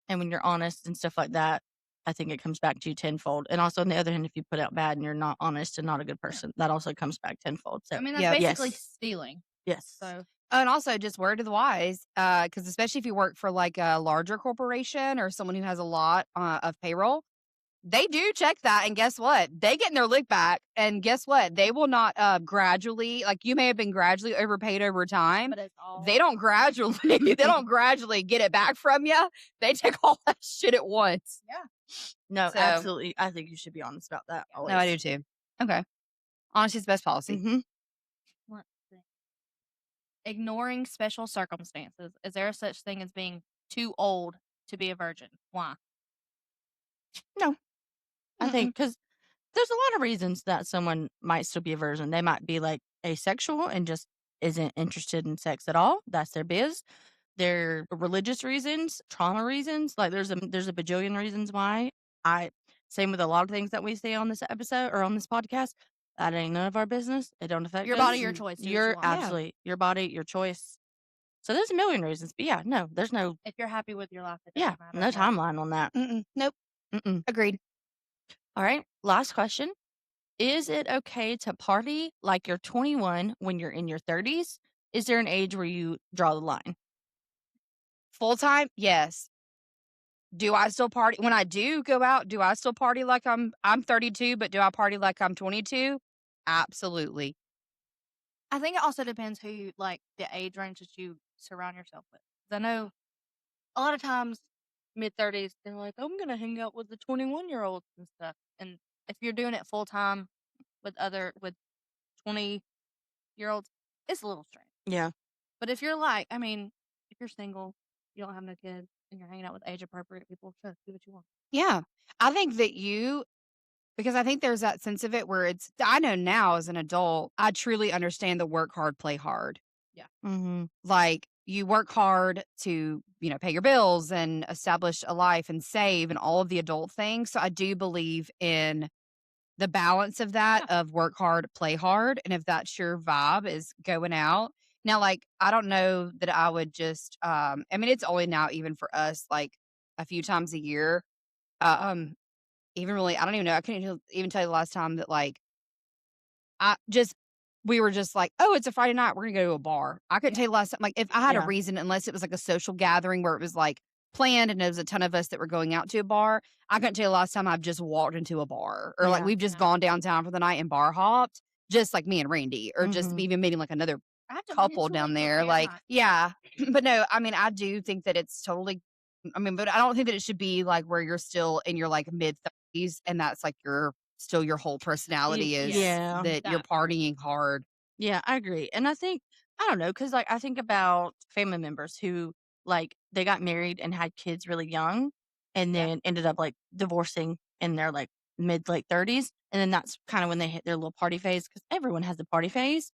and when you're honest and stuff like that, I think it comes back to you tenfold. And also, on the other hand, if you put out bad and you're not honest and not a good person, that also comes back tenfold. So, I mean, that's Yep. basically yes, stealing. yes, So And also, just word to the wise, because especially if you work for like a larger corporation or someone who has a lot of payroll, they do check that. And guess what? They get in their lick back. And guess what? They will not gradually, like you may have been gradually overpaid over time. but it's all They don't gradually, they don't gradually get it back from you. They take all that shit at once. no, So- absolutely. I think you should be honest about that. Always. No, I do too. Okay. Honesty's the best policy. Mm-hmm. Let's see. Ignoring special circumstances. Is there a such thing as being too old to be a virgin? Why? I think because there's a lot of reasons that someone might still be a virgin. They might be like asexual and just isn't interested in sex at all. That's their biz. There are religious reasons, trauma reasons. Like there's a bajillion reasons why. Same with a lot of things that we say on this episode or on this podcast. That ain't none of our business. It don't affect Your us. body, your choice. Do what you Your want. absolutely your body, your choice. So there's a million reasons. But yeah, no, there's no If you're happy with your life, it yeah, doesn't matter. no timeline on that. Nope. Mm-mm. Agreed. All right, last question. Is it okay to party like you're 21 when you're in your 30s? Is there an age where you draw the line? Full time? Yes. Do I still party when I do go out? Do I still party like I'm 32, but do I party like I'm 22? Absolutely. I think it also depends who you like, the age range that you surround yourself with. 'Cause I know a lot of times, mid-30s, they're like, I'm gonna hang out with the 21-year-olds and stuff. And if you're doing it full time with 20-year-olds, it's a little strange. Yeah. But if you're like, I mean, if you're single, you don't have no kids, and you're hanging out with age appropriate people, sure, do what you want. Yeah. I think that because I think there's that sense of it where I know now as an adult, I truly understand the work hard, play hard. Mm-hmm. Like you work hard to, pay your bills and establish a life and save and all of the adult things. So I do believe in the balance of that of work hard, play hard. And if that's your vibe is going out. Now, like, I don't know that I would just, I mean, it's only now even for us, like a few times a year. Even really, I don't even know. I couldn't even tell you the last time that like we were just like, oh, it's a Friday night. We're gonna go to a bar. I couldn't tell you the last time. Like, if I had a Yeah. reason, unless it was like a social gathering where it was like planned and there was a ton of us that were going out to a bar, I couldn't tell you the last time I've just walked into a bar or like Yeah. we've just Yeah. gone downtown for the night and bar hopped, just like me and Randy, or just Mhm. even meeting like another I have to admit, couple it's a down little there. okay, Like, I'm not- yeah. But no, I mean, I do think that it's totally, but I don't think that it should be like where you're still in your like mid 30s and that's like your whole personality is yeah. that you're That. partying hard. Yeah, I agree. And I think, I don't know, because like I think about family members who like they got married and had kids really young and Yeah. then ended up like divorcing in their like mid late 30s. And then that's kind of when they hit their little party phase because everyone has the party phase.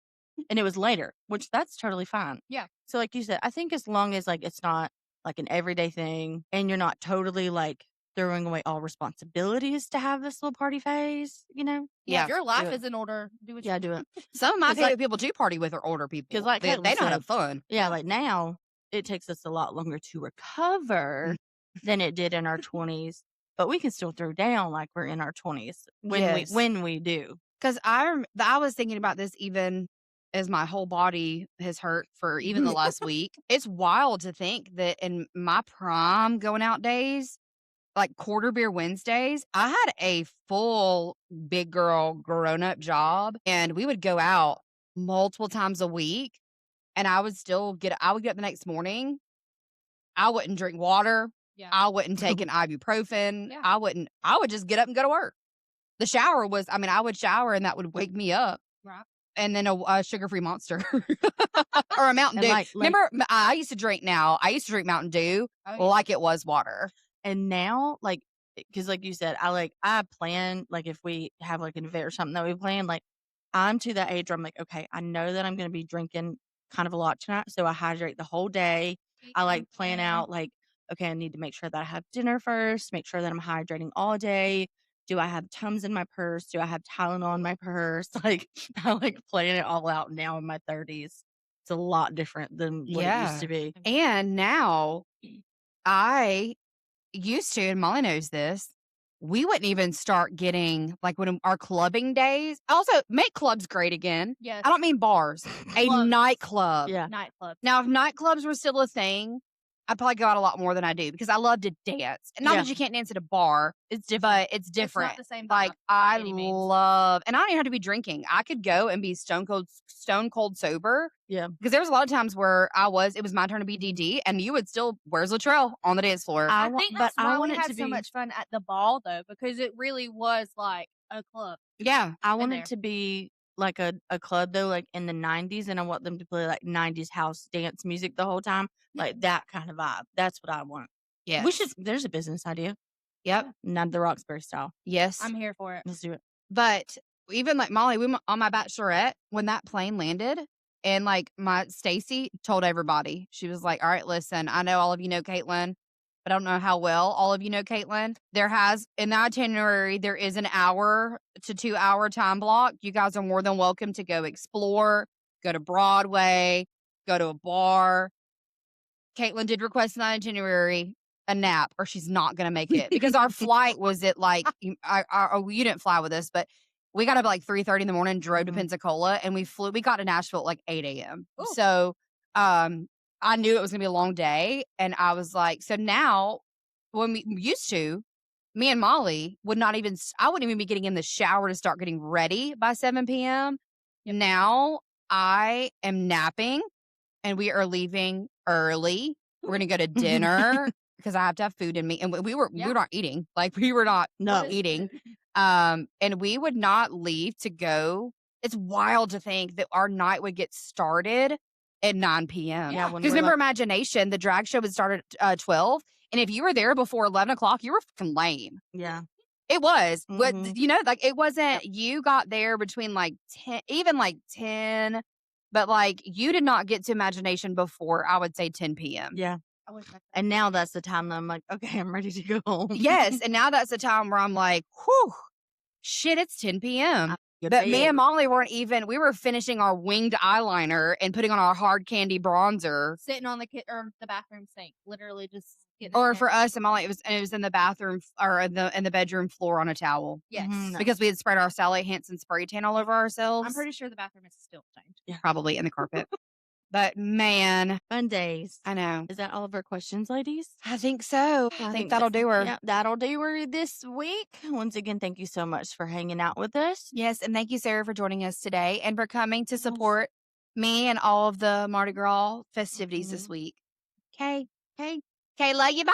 And it was later, which that's totally fine. Yeah. So, like you said, I think as long as like it's not like an everyday thing and you're not totally like throwing away all responsibilities to have this little party phase, Yeah, Yeah, if your life it. is in order, do what Yeah, you do want. it. some of my It's like- favorite people do party with are older people 'Cause like they Caitlin know how to said, have fun. Yeah, like now it takes us a lot longer to recover than it did in our 20s, but we can still throw down like we're in our 20s Yes. when we do. Because I was thinking about this even as my whole body has hurt for even the last week. It's wild to think that in my prime going out days, like quarter beer Wednesdays, I had a full big girl grown up job and we would go out multiple times a week and I would get up the next morning. I wouldn't drink water. Yeah. I wouldn't take an ibuprofen. Yeah. I would just get up and go to work. The shower was, I mean, I would shower and that would wake me up. Right. And then a sugar-free Monster or a Mountain And Dew. like- Remember, I used to drink Mountain Dew Oh, yeah. like it was water. And now, like, because like you said, I plan, like, if we have like an event or something that we plan, like, I'm to that age where I'm like, okay, I know that I'm going to be drinking kind of a lot tonight. So I hydrate the whole day. I like plan out, like, okay, I need to make sure that I have dinner first, make sure that I'm hydrating all day. Do I have Tums in my purse? Do I have Tylenol in my purse? Like, I like playing it all out now in my 30s. It's a lot different than what it used Yeah. to be. And now I used to, and Molly knows this, we wouldn't even start getting like when our clubbing days. Also, make clubs great again. Yes. I don't mean bars, a Clubs. nightclub. Yeah. Nightclub. Now, if nightclubs were still a thing, I'd probably go out a lot more than I do because I love to dance. And not Yeah. that you can't dance at a bar, It's different. but it's It's not different. the same Like vibe by I any means. love, and I don't even have to be drinking. I could go and be stone cold sober. Yeah. Because there was a lot of times where it was my turn to be DD, and you would still, where's Latrell on the dance floor? I wa- think but that's I why want we it had to so be- much fun at the ball, though, because it really was like a club. Yeah. I want there. it to be like a club though, like in the 90s, and I want them to play like 90s house dance music the whole time, like that kind of vibe. That's what I want. Yes. There's a business idea. Yep. Not the Roxbury style. Yes. I'm here for it. Let's do it. But even like Molly, on my bachelorette, when that plane landed, and like my Stacy told everybody, she was like, all right, listen, I know all of you know Caitlin, but I don't know how well all of you know Caitlin. In the itinerary, there is an hour to 2 hour time block. You guys are more than welcome to go explore, go to Broadway, go to a bar. Caitlin did request in the itinerary a nap, or she's not going to make it because our flight was at like, you didn't fly with us, but we got up at like 3:30 in the morning, drove to Mhm. Pensacola, and we got to Nashville at like 8 a.m. Ooh. So, I knew it was going to be a long day. And I was like, so now when we used to, me and Molly I wouldn't even be getting in the shower to start getting ready by 7 p.m. Yep. Now I am napping and we are leaving early. We're going to go to dinner because I have to have food in me. And we were not eating. Like we were not No. eating. And we would not leave to go. It's wild to think that our night would get started at 9 p.m. Yeah, when Because we're remember, like- Imagination, the drag show would start at 12. And if you were there before 11 o'clock, you were fucking lame. Yeah. It was. But, Mhm. like it wasn't, you got there between like 10, even like 10. But like you did not get to Imagination before, I would say 10 p.m. Yeah. I wish I could. And now that's the time that I'm like, okay, I'm ready to go home. Yes. And now that's the time where I'm like, whew, shit, it's 10 p.m. But me and Molly we were finishing our winged eyeliner and putting on our hard candy bronzer. Sitting on the bathroom sink, literally just getting Or a for snack. us and Molly, it was in the bathroom or in the bedroom floor on a towel. Yes. Mhm. Because we had spread our Sally Hansen spray tan all over ourselves. I'm pretty sure the bathroom is still stained. Probably in the carpet. But man, Fun days. I know. Is that all of our questions, ladies? I think so. I think that'll do her. Yeah, that'll do her this week. Once again, thank you so much for hanging out with us. Yes, and thank you, Sarah, for joining us today and for coming to support me and all of the Mardi Gras festivities this week. Okay. Love you. Bye.